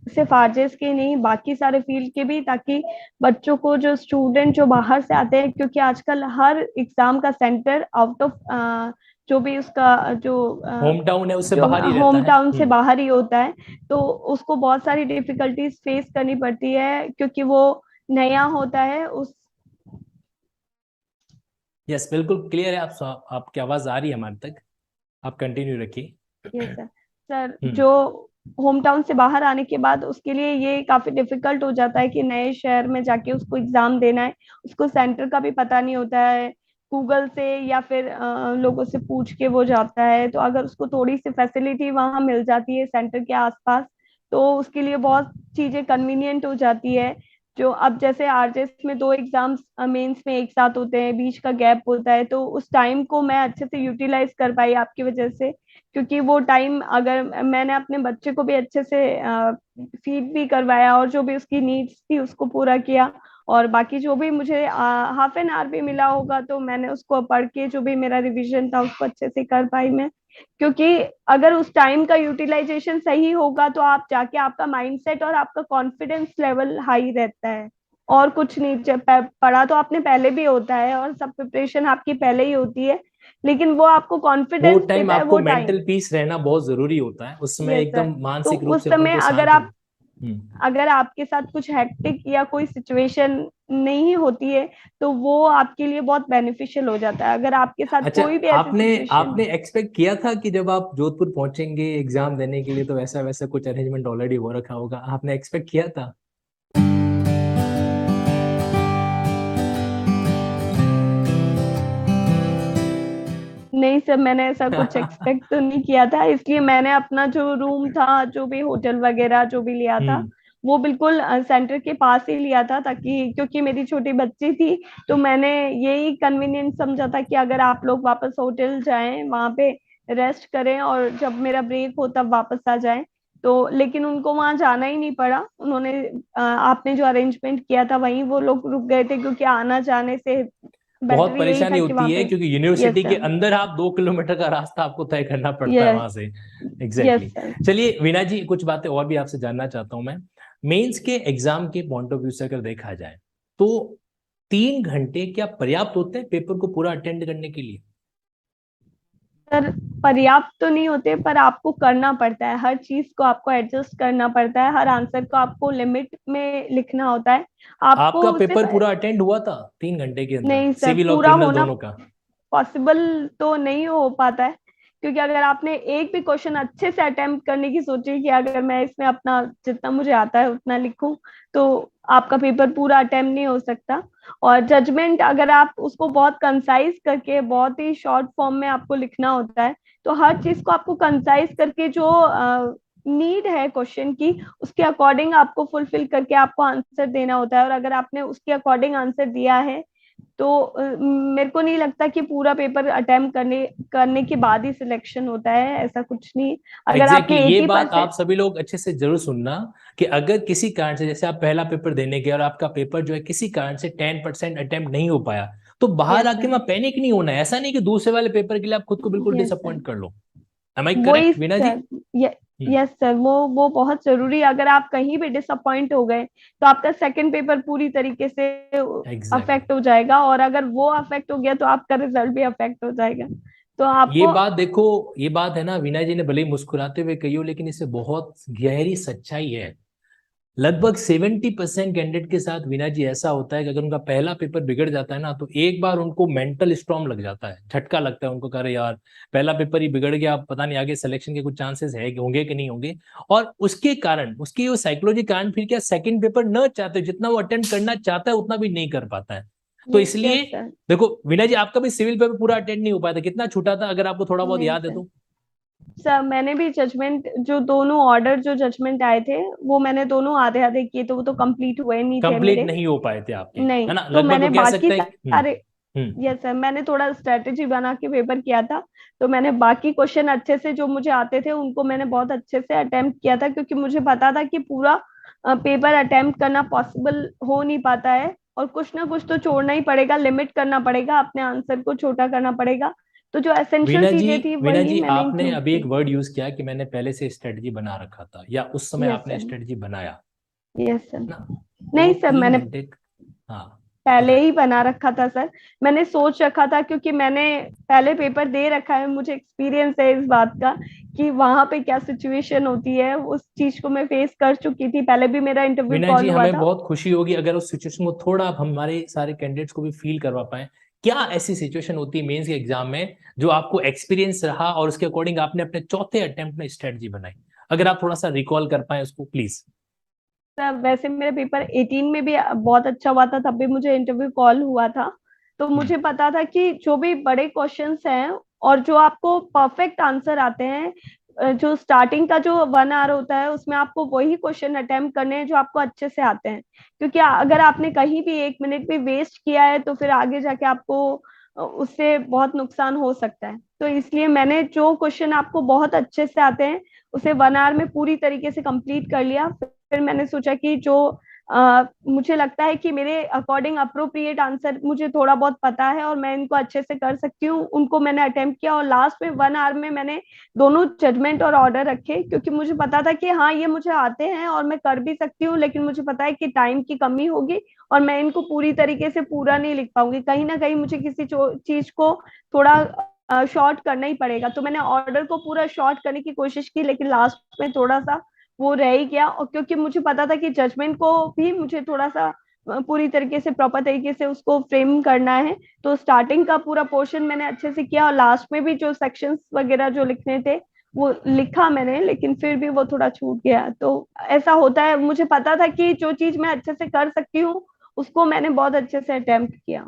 सिर्फ आरजेएस के नहीं, बाकी सारे फील्ड के भी, ताकि बच्चों को, जो स्टूडेंट जो बाहर से आते हैं, क्योंकि आजकल हर एग्जाम का सेंटर आउट ऑफ जो भी उसका जो होम टाउन है उससे जो बाहर ही रहता होम है। टाउन से बाहर ही होता है, तो उसको बहुत सारी डिफिकल्टीज फेस करनी पड़ती है क्योंकि वो नया होता है उस। यस, बिल्कुल क्लियर है। आपकी आवाज आ रही है हमारे तक, आप कंटिन्यू रखिए। Yes sir. सर जो होम टाउन से बाहर आने के बाद उसके लिए ये काफी डिफिकल्ट हो जाता है कि नए शहर में जाके उसको एग्जाम देना है, उसको सेंटर का भी पता नहीं होता है, गूगल से या फिर लोगों से पूछ के वो जाता है। तो अगर उसको थोड़ी सी फैसिलिटी वहां मिल जाती है सेंटर के आसपास, तो उसके लिए बहुत चीजें कन्वीनियंट हो जाती है। जो अब जैसे आरजेएस में 2 एग्जाम्स मेंस में एक साथ होते हैं, बीच का गैप होता है, तो उस टाइम को मैं अच्छे से यूटिलाइज कर पाई आपकी वजह से। क्योंकि वो टाइम अगर मैंने अपने बच्चे को भी अच्छे से फीड भी करवाया और जो भी उसकी नीड्स थी उसको पूरा किया, और बाकी जो भी मुझे हाफ एन आवर भी मिला होगा तो मैंने उसको पढ़ के जो भी मेरा रिवीजन था उसको अच्छे से कर पाई मैं। क्योंकि अगर उस टाइम का यूटिलाइजेशन सही होगा तो आप जाके, आपका माइंडसेट और आपका कॉन्फिडेंस लेवल हाई रहता है। और कुछ नहीं, पढ़ा तो आपने पहले भी होता है और सब प्रिपरेशन आपकी पहले ही होती है, लेकिन वो आपको वो कॉन्फिडेंस टाइम देता है, आपको वो टाइम। मेंटल पीस रहना बहुत जरूरी होता है, उस समय यस सर। एकदम तो मानसिक रूप उस से अपन समय को अगर शांत आप, अगर आपके साथ कुछ हेक्टिक या कोई सिचुएशन नहीं होती है तो वो आपके लिए बहुत बेनिफिशियल हो जाता है। अगर आपके साथ अच्छा, कोई भी ऐसी आपने सिचुएशन। आपने एक्सपेक्ट किया था कि जब आप जोधपुर पहुंचेंगे एग्जाम देने के लिए तो वैसा वैसा कुछ अरेंजमेंट ऑलरेडी हो रखा होगा, आपने एक्सपेक्ट किया था? नहीं सर, मैंने ऐसा कुछ एक्सपेक्ट तो नहीं किया था, इसलिए मैंने अपना जो रूम था, जो भी होटल वगैरह जो भी लिया था, वो बिल्कुल सेंटर के पास ही लिया था, ताकि क्योंकि मेरी छोटी बच्ची थी, तो मैंने यही कन्वीनियंट समझा था कि अगर आप लोग वापस होटल जाएं, वहां पे रेस्ट करें और जब मेरा ब्रेक हो तब वापस आ जाएं। तो लेकिन उनको वहां जाना ही नहीं पड़ा, उन्होंने आपने जो अरेंजमेंट किया था वहीं वो लोग रुक गए थे, क्योंकि आना जाने से बहुत बेटर यही परेशानी था कि होती वहां है पे। क्योंकि यस यूनिवर्सिटी के सर। अंदर आप 2 किलोमीटर का रास्ता आपको तय करना पड़ता है यस। वहां से। Yes exactly sir. चलिए वीना जी, कुछ बातें और भी आपसे जानना चाहता हूं मैं। मेंस के एग्जाम के पॉइंट ऑफ व्यू से अगर देखा जाए तो 3 घंटे क्या पर्याप्त होते हैं पेपर को पूरा अटेंड करने के लिए? सर पर्याप्त तो नहीं होते, पर आपको करना पड़ता है, हर चीज को आपको एडजस्ट करना पड़ता है, हर आंसर को आपको लिमिट में लिखना होता है। आपका आपको पेपर सिर्फ, पूरा अटेंड हुआ था 3 घंटे के अंदर, नहीं सर, सिविल और पूरा क्रिमिनल होना दोनों का? पॉसिबल तो नहीं हो पाता है, क्योंकि अगर आपने एक भी क्वेश्चन अच्छे से अटेम्प्ट करने की सोची कि अगर मैं इसमें अपना जितना मुझे आता है उतना लिखूं, तो आपका पेपर पूरा अटेम्प्ट नहीं हो सकता। और जजमेंट अगर आप उसको बहुत कंसाइज करके बहुत ही शॉर्ट फॉर्म में आपको लिखना होता है, तो हर चीज को आपको कंसाइज करके जो नीड है क्वेश्चन की, उसके अकॉर्डिंग आपको फुलफिल करके आपको आंसर देना होता है। और अगर आपने उसके अकॉर्डिंग आंसर दिया है तो मेरे को नहीं लगता कि पूरा पेपर अटेम्प्ट करने करने के बाद ही सिलेक्शन होता है, ऐसा कुछ नहीं। अगर एग्जैक्टली आपने ये बात 80%। आप सभी लोग अच्छे से जरूर सुनना कि अगर किसी कारण से, जैसे आप पहला पेपर देने गए और आपका पेपर जो है किसी कारण से 10% अटेम्प्ट नहीं हो पाया, तो बाहर यस आके सर। वहां पैनिक नहीं होना है। ऐसा नहीं कि दूसरे वाले पेपर के लिए आप खुद को बिल्कुल यस सर। डिसअपॉइंट कर लो। एम आई वही करेक्ट वीना जी? सर। यस सर, वो बहुत जरूरी है। अगर आप कहीं भी डिसअपॉइंट हो गए तो आपका सेकंड पेपर पूरी तरीके से एग्जैक्टली अफेक्ट हो जाएगा, और अगर वो अफेक्ट हो गया तो आपका रिजल्ट भी अफेक्ट हो जाएगा। तो ये आपको। बात देखो, ये बात है ना, वीना जी ने भले ही मुस्कुराते हुए कही हो, लेकिन इससे बहुत गहरी सच्चाई है। लगभग 70% कैंडिडेट के साथ वीना जी ऐसा होता है कि अगर उनका पहला पेपर बिगड़ जाता है ना, तो एक बार उनको मेंटल स्टॉर्म लग जाता है, झटका लगता है उनको, कह रहे यार पहला पेपर ही बिगड़ गया, अब पता नहीं आगे सिलेक्शन के कुछ चांसेस है होंगे कि नहीं होंगे। और उसके कारण, उसकी वो साइकोलॉजी कारण, फिर क्या सेकंड पेपर न चाहते जितना वो अटेम्प्ट करना चाहता है उतना भी नहीं कर पाता है। तो यस इसलिए सर। देखो वीना जी, आपका भी सिविल पेपर पूरा अटेंड नहीं हो पाया था, कितना छूटा था अगर आपको थोड़ा बहुत नहीं याद है सर। तो? सर मैंने भी जजमेंट, जो दोनों ऑर्डर जो जजमेंट आए थे वो मैंने दोनों आधे आधे किए, तो वो तो कंप्लीट हुए नहीं थे कंप्लीट मेरे। नहीं हो पाए थे आपके, नहीं, है ना, तो लगभग मैंने तो कह बाकी सकते हैं सारे। हम्म। यस सर, मैंने थोड़ा स्ट्रेटेजी बना के पेपर किया था, तो मैंने बाकी क्वेश्चन अच्छे से जो मुझे आते थे उनको मैंने बहुत अच्छे से अटेम्प्ट किया था, क्योंकि मुझे पता था कि पूरा पेपर अटेम्प्ट करना पॉसिबल हो नहीं पाता है, और कुछ ना कुछ तो छोड़ना ही पड़ेगा, लिमिट करना पड़ेगा, अपने आंसर को छोटा करना पड़ेगा। तो जो एसेंशियल वीना जी, चीजें थी वीना वही जी मैंने आपने इंक्लूड अभी एक की। वर्ड यूज किया कि मैंने पहले से स्ट्रेटजी बना रखा था, या उस समय यस आपने सर। स्ट्रेटजी बनाया यस सर। ना? तो नहीं सर, तीन मैंने घंटे हाँ पहले बताएं। ही बना रखा था सर। मैंने सोच रखा था, क्योंकि मैंने पहले पेपर दे रखा है, मुझे एक्सपीरियंस है इस बात का कि वहां पे क्या सिचुएशन होती है, उस चीज को मैं फेस कर चुकी थी, पहले भी मेरा इंटरव्यू वीना जी, कॉल हुआ हमें था। बहुत खुशी होगी अगर उस सिचुएशन को थोड़ा आप हमारे सारे कैंडिडेट्स को भी फील करवा पाए। क्या ऐसी सिचुएशन होती है मेंस के एग्जाम में जो आपको एक्सपीरियंस रहा और उसके अकॉर्डिंग आपने अपने चौथे अटेम्प्ट में स्ट्रेटजी बनाई? अगर आप थोड़ा सा रिकॉल कर पाए उसको प्लीज। सर वैसे मेरे पेपर 18 में भी बहुत अच्छा हुआ था, तब भी मुझे इंटरव्यू कॉल हुआ था। तो मुझे पता था कि जो भी बड़े क्वेश्चंस हैं और जो आपको परफेक्ट आंसर आते हैं, जो स्टार्टिंग का जो 1 आवर होता है उसमें आपको वही क्वेश्चन अटेम्प्ट करने हैं जो आपको अच्छे से आते हैं, क्योंकि अगर आपने कहीं भी 1 मिनट भी वेस्ट किया है तो फिर आगे जाके आपको उससे बहुत नुकसान हो सकता है। तो इसलिए मैंने जो क्वेश्चन आपको बहुत अच्छे से आते हैं उसे 1 आवर में पूरी तरीके से कंप्लीट कर लिया। फिर मैंने सोचा कि जो मुझे लगता है कि मेरे अकॉर्डिंग अप्रोप्रिएट आंसर मुझे थोड़ा बहुत पता है और मैं इनको अच्छे से कर सकती हूँ, उनको मैंने अटेम्प्ट किया, और लास्ट में 1 आवर में मैंने दोनों जजमेंट और ऑर्डर रखे, क्योंकि मुझे पता था कि हाँ ये मुझे आते हैं और मैं कर भी सकती हूँ, लेकिन मुझे पता है कि टाइम की कमी होगी और मैं इनको पूरी तरीके से पूरा नहीं लिख पाऊंगी, कहीं ना कहीं मुझे किसी चीज को थोड़ा शॉर्ट करना ही पड़ेगा। तो मैंने ऑर्डर को पूरा शॉर्ट करने की कोशिश की, लेकिन लास्ट में थोड़ा सा वो रह ही गया, और क्योंकि मुझे पता था कि जजमेंट को भी मुझे थोड़ा सा पूरी तरीके से प्रॉपर तरीके से उसको फ्रेम करना है, तो स्टार्टिंग का पूरा पोर्शन मैंने अच्छे से किया, और लास्ट में भी जो सेक्शंस वगैरह जो लिखने थे वो लिखा मैंने, लेकिन फिर भी वो थोड़ा छूट गया। तो ऐसा होता है, मुझे पता था कि जो चीज मैं अच्छे से कर सकती हूँ उसको मैंने बहुत अच्छे से अटेम्प्ट किया।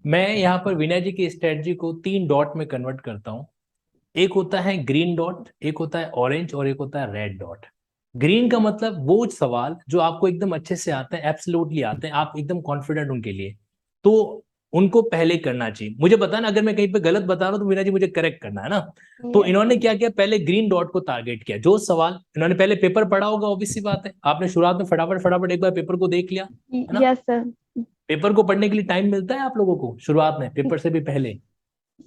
मैं यहाँ पर वीना जी की स्ट्रेटजी को 3 डॉट में कन्वर्ट करता हूँ। एक होता है ग्रीन डॉट, एक होता है ऑरेंज, और एक होता है रेड डॉट। ग्रीन का मतलब वो सवाल जो आपको एकदम अच्छे से आते हैं, एब्सोल्युटली आते हैं, आप एकदम कॉन्फिडेंट उनके लिए, तो उनको पहले करना चाहिए। मुझे बताना अगर मैं कहीं पे गलत बता रहा हूं तो मीना जी मुझे करेक्ट करना है ना। तो Yes, इन्होंने sir. क्या किया, पहले ग्रीन डॉट को टारगेट किया। जो सवाल इन्होंने पहले पेपर पढ़ा होगा, ऑब्वियस सी बात है, आपने शुरुआत में फटाफट फटाफट एक बार पेपर को देख लिया, है ना। Yes, sir. पेपर को पढ़ने के लिए टाइम मिलता है आप लोगों को शुरुआत में, पेपर से भी पहले?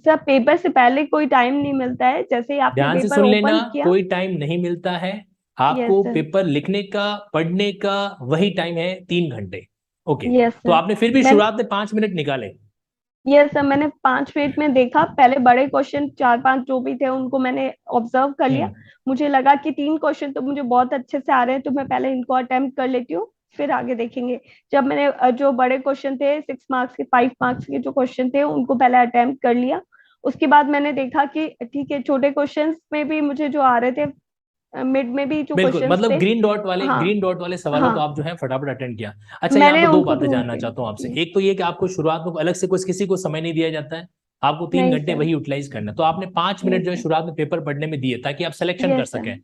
सर पेपर से पहले कोई टाइम नहीं मिलता है, जैसे ही आपने ध्यान से पेपर सुन लेना, ओपन किया। कोई टाइम नहीं मिलता है यस आपको। सर। पेपर लिखने का, पढ़ने का वही टाइम है, 3 घंटे। ओके, यस तो सर। आपने फिर भी मैं शुरुआत में 5 मिनट निकाले। यस सर, मैंने 5 मिनट में देखा, पहले बड़े क्वेश्चन 4-5 जो भी थे उनको मैंने ऑब्जर्व कर लिया। हम्म मुझे लगा कि 3 क्वेश्चन तो मुझे बहुत अच्छे से आ रहे हैं, तो मैं पहले इनको अटेम्प्ट कर लेती हूँ, फिर आगे देखेंगे। जब मैंने जो बड़े क्वेश्चन थे 6 मार्क्स के, 5 मार्क्स के जो क्वेश्चन थे उनको पहले अटेम्प्ट कर लिया। उसके बाद मैंने देखा कि ठीक है, छोटे क्वेश्चंस में भी मुझे जो आ रहे थे, मिड में भी जो बिल्कुल, क्वेश्चंस मतलब थे। ग्रीन हाँ। डॉट वाले सवालों को हाँ, आप जो है फटाफट अटेंड किया। अच्छा, यहाँ मैंने पे दो उनको बातें ढूंढ जानना के। चाहता हूँ आपसे। एक तो ये कि आपको शुरुआत में अलग से कुछ किसी को समय नहीं दिया जाता है, आपको तीन नहीं घंटे सर। वही यूटिलाइज करना है। तो आपने 5 मिनट यस जो है सर। शुरुआत में पेपर पढ़ने में दिए, ताकि आप सिलेक्शन कर यस सर। सकें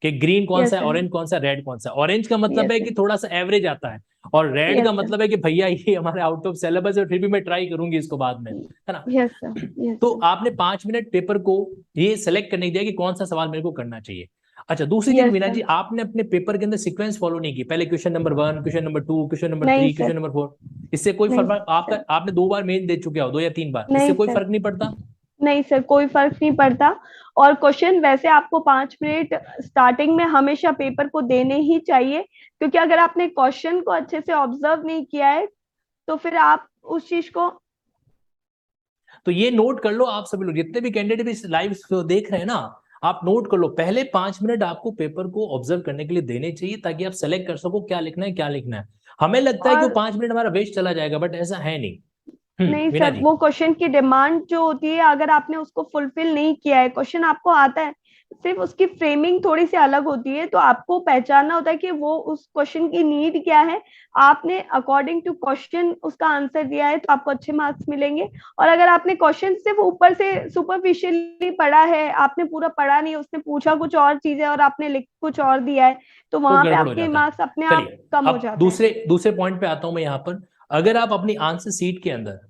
कि ग्रीन कौन यस सा है, सर। ऑरेंज कौन सा, रेड कौन सा। ऑरेंज का मतलब यस है सर। कि थोड़ा सा एवरेज आता है, और रेड यस का सर। मतलब है कि भैया ये हमारे आउट ऑफ सिलेबस है, फिर भी मैं ट्राई करूंगी इसको बाद में, है ना। Yes sir. यस तो सर। आपने 5 मिनट पेपर को ये सेलेक्ट करने दिया कि कौन सा सवाल मेरे को करना चाहिए। अच्छा, दूसरी चीज यस मीना सर। जी, आपने अपने पेपर के अंदर सीक्वेंस फॉलो नहीं की। पहले question number 1, question number 2, question number नहीं 3, सर। Question number 4। इससे कोई नहीं फर्क आपका, सर। आपने 2 बार मेन दे चुके हो, 2 या 3 बार, इससे नहीं कोई सर। फर्क नहीं पड़ता। नहीं सर, कोई फर्क नहीं पड़ता। और क्वेश्चन वैसे आपको 5 मिनट स्टार्टिंग में हमेशा पेपर को देने ही चाहिए, क्योंकि अगर आपने क्वेश्चन को अच्छे से ऑब्जर्व नहीं किया है तो फिर आप उस चीज को। तो ये नोट कर लो आप सभी लोग, जितने भी कैंडिडेट भी लाइव देख रहे हैं ना, आप नोट कर लो, पहले 5 मिनट आपको पेपर को ऑब्जर्व करने के लिए देने चाहिए, ताकि आप सेलेक्ट कर सको क्या लिखना है, क्या लिखना है। हमें लगता है कि वो और 5 मिनट हमारा वेस्ट चला जाएगा, बट ऐसा है नहीं। नहीं मीना सर, जी। वो क्वेश्चन की डिमांड जो होती है, अगर आपने उसको फुलफिल नहीं किया है, क्वेश्चन आपको आता है, सिर्फ उसकी फ्रेमिंग थोड़ी सी अलग होती है, तो आपको पहचानना होता है कि वो उस क्वेश्चन की नीड क्या है। आपने अकॉर्डिंग टू क्वेश्चन उसका आंसर दिया है तो आपको अच्छे मार्क्स मिलेंगे। और अगर आपने क्वेश्चन सिर्फ ऊपर से सुपरफिशियली पढ़ा है, आपने पूरा पढ़ा नहीं, उसने पूछा कुछ और चीज है और आपने लिख कुछ और दिया है, तो तो वहां पे गड़बड़ हो आपके जाता है। मार्क्स अपने आप चलिए, कम हो अब जाते हैं। दूसरे दूसरे पॉइंट पे आता हूं मैं यहाँ पर। अगर आप अपनी आंसर सीट के अंदर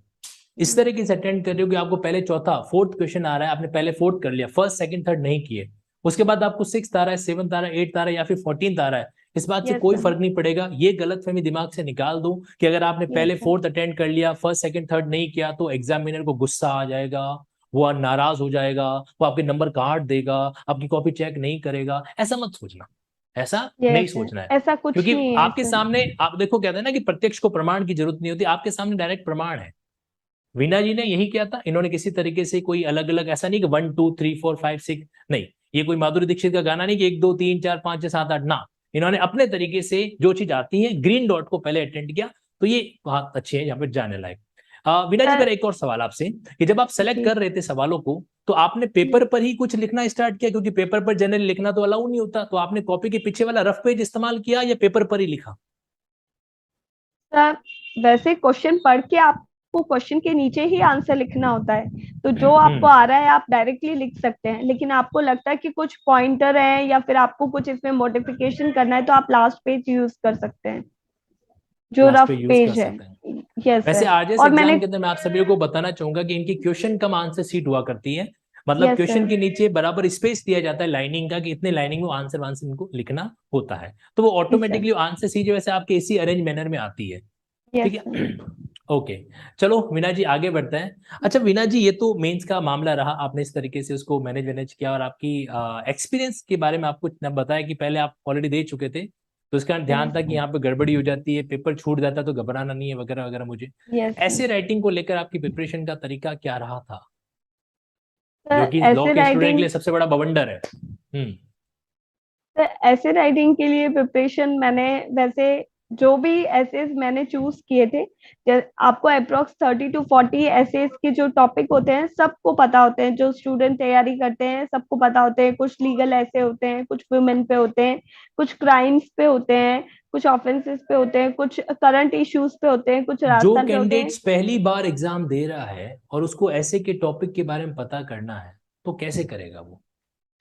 इस तरीके से अटेंड कर रहे हो कि आपको पहले चौथा फोर्थ क्वेश्चन आ रहा है, आपने पहले फोर्थ कर लिया, फर्स्ट सेकंड थर्ड नहीं किए, उसके बाद आपको 6 आ रहा है, 7 आ रहा है, 8 आ रहा है, या फिर 14 आ रहा है, इस बात से यस कोई सर। फर्क नहीं पड़ेगा। ये गलतफहमी दिमाग से निकाल दो कि अगर आपने यस पहले सर। फोर्थ अटेंड कर लिया, फर्स्ट सेकंड थर्ड नहीं किया, तो एग्जामिनर को गुस्सा आ जाएगा, वो नाराज हो जाएगा, वो आपके नंबर काट देगा, आपकी कॉपी चेक नहीं करेगा। ऐसा मत सोचना, ऐसा नहीं यस सर, सोचना है। ऐसा कुछ क्योंकि नहीं है आपके सर। सामने, आप देखो, कहते हैं ना कि प्रत्यक्ष को प्रमाण की जरूरत नहीं होती, आपके सामने डायरेक्ट प्रमाण है। वीना जी ने यही किया था, इन्होंने किसी तरीके से कोई अलग अलग, ऐसा नहीं कि 1 2 3 4 5 6, नहीं, ये कोई माधुरी दीक्षित का गाना नहीं कि 1 2 3 4 5 6 7 8 ना। इन्होंने अपने तरीके से जो चीज आती है, ग्रीन डॉट को पहले अटेंड किया, तो ये बहुत अच्छे हैं, यहाँ पे जाने लायक। वीना जी, सर। मेरा एक और सवाल आपसे, कि जब आप सेलेक्ट जी। कर रहे थे सवालों को, तो आपने पेपर पर ही कुछ लिखना स्टार्ट किया? क्योंकि पेपर पर जनरली लिखना तो अलाउ नहीं होता, तो आपने कॉपी के पीछे वाला रफ पेज इस्तेमाल किया या पेपर पर ही लिखा? सर वैसे क्वेश्चन पढ़ के आपको क्वेश्चन के नीचे ही आंसर लिखना होता है, तो जो आपको आ रहा है आप डायरेक्टली लिख सकते हैं, लेकिन आपको लगता है कि कुछ पॉइंटर है या फिर आपको कुछ इसमें मॉडिफिकेशन करना है, तो आप लास्ट पेज यूज कर सकते हैं, जो लास्ट पे रफ यूज कर पेज है। सकते हैं। यस वैसे सर। आरजेएस और एग्जाम मैंने। के अंदर मैं आप सभी को बताना चाहूंगा कि इनकी क्वेश्चन कम आंसर सीट हुआ करती है, मतलब यस क्वेश्चन सर। के नीचे बराबर स्पेस दिया जाता है लाइनिंग का, कि इतने लाइनिंग में आंसर आंसर इनको लिखना होता है, तो वो yes sir. Automatically answer C जो वैसे आपके इसी अरेंज मैनर में आती है। ठीक यस सर। है। ओके, चलो वीना जी आगे बढ़ते हैं। अच्छा वीना जी, ये तो मेंस का मामला रहा, आपने इस तरीके से उसको मैनेज किया, और आपकी एक्सपीरियंस के बारे में आपको बताया कि पहले आप ऑलरेडी दे चुके थे, तो इसका ध्यान यस था कि सर। यहाँ पे गड़बड़ी हो जाती है, पेपर छूट जाता है, तो घबराना नहीं है, वगैरह वगैरह। मुझे यस सर। ऐसे राइटिंग को लेकर आपकी प्रिपरेशन का तरीका क्या रहा था, जो सर कि लॉ ऐसे के स्टूडेंट के राइटिंग लिए सबसे बड़ा बवंडर है। सर ऐसे राइटिंग के लिए प्रिपरेशन मैंने, वैसे जो भी एसेस मैंने चूज किए थे, आपको अप्रोक्स 30 to 40 एसेस के जो टॉपिक होते हैं सबको पता होते हैं, जो स्टूडेंट तैयारी करते हैं सबको पता होते हैं। कुछ लीगल ऐसे होते हैं, कुछ वुमेन पे होते हैं, कुछ क्राइम्स पे होते हैं, कुछ ऑफेंसेस पे होते हैं, कुछ करंट इश्यूज पे होते हैं, कुछ जो राजस्थान पे होते हैं। कैंडिडेट्स पहली बार एग्जाम दे रहा है और उसको ऐसे के टॉपिक के बारे में पता करना है, तो कैसे करेगा वो?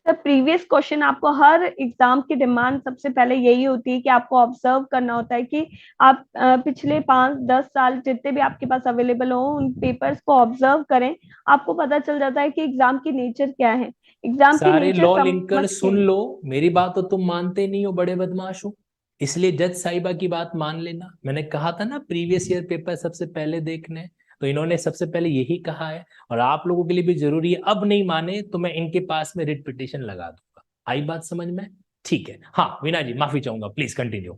सर प्रीवियस क्वेश्चन, आपको हर एग्जाम की डिमांड सबसे पहले यही होती है कि आपको ऑब्जर्व करना होता है कि आप पिछले 5-10 साल जितने भी आपके पास अवेलेबल हो उन पेपर्स को ऑब्जर्व करें। आपको पता चल जाता है कि एग्जाम की नेचर क्या है, एग्जाम की सारे नेचर लॉ लिंकर समझ सुन के। लो, मेरी बात तो तुम मानते नहीं हो, बड़े बदमाश हो। इसलिए जज साहिबा की बात मान लेना। मैंने कहा था ना प्रीवियस ईयर पेपर सबसे पहले देखने, तो इन्होंने सबसे पहले यही कहा है, और आप लोगों के लिए भी जरूरी है। अब नहीं माने तो मैं इनके पास में रिट पिटिशन लगा दूंगा। आई बात समझ में? ठीक है, हाँ वीना जी माफी चाहूंगा, प्लीज कंटिन्यू।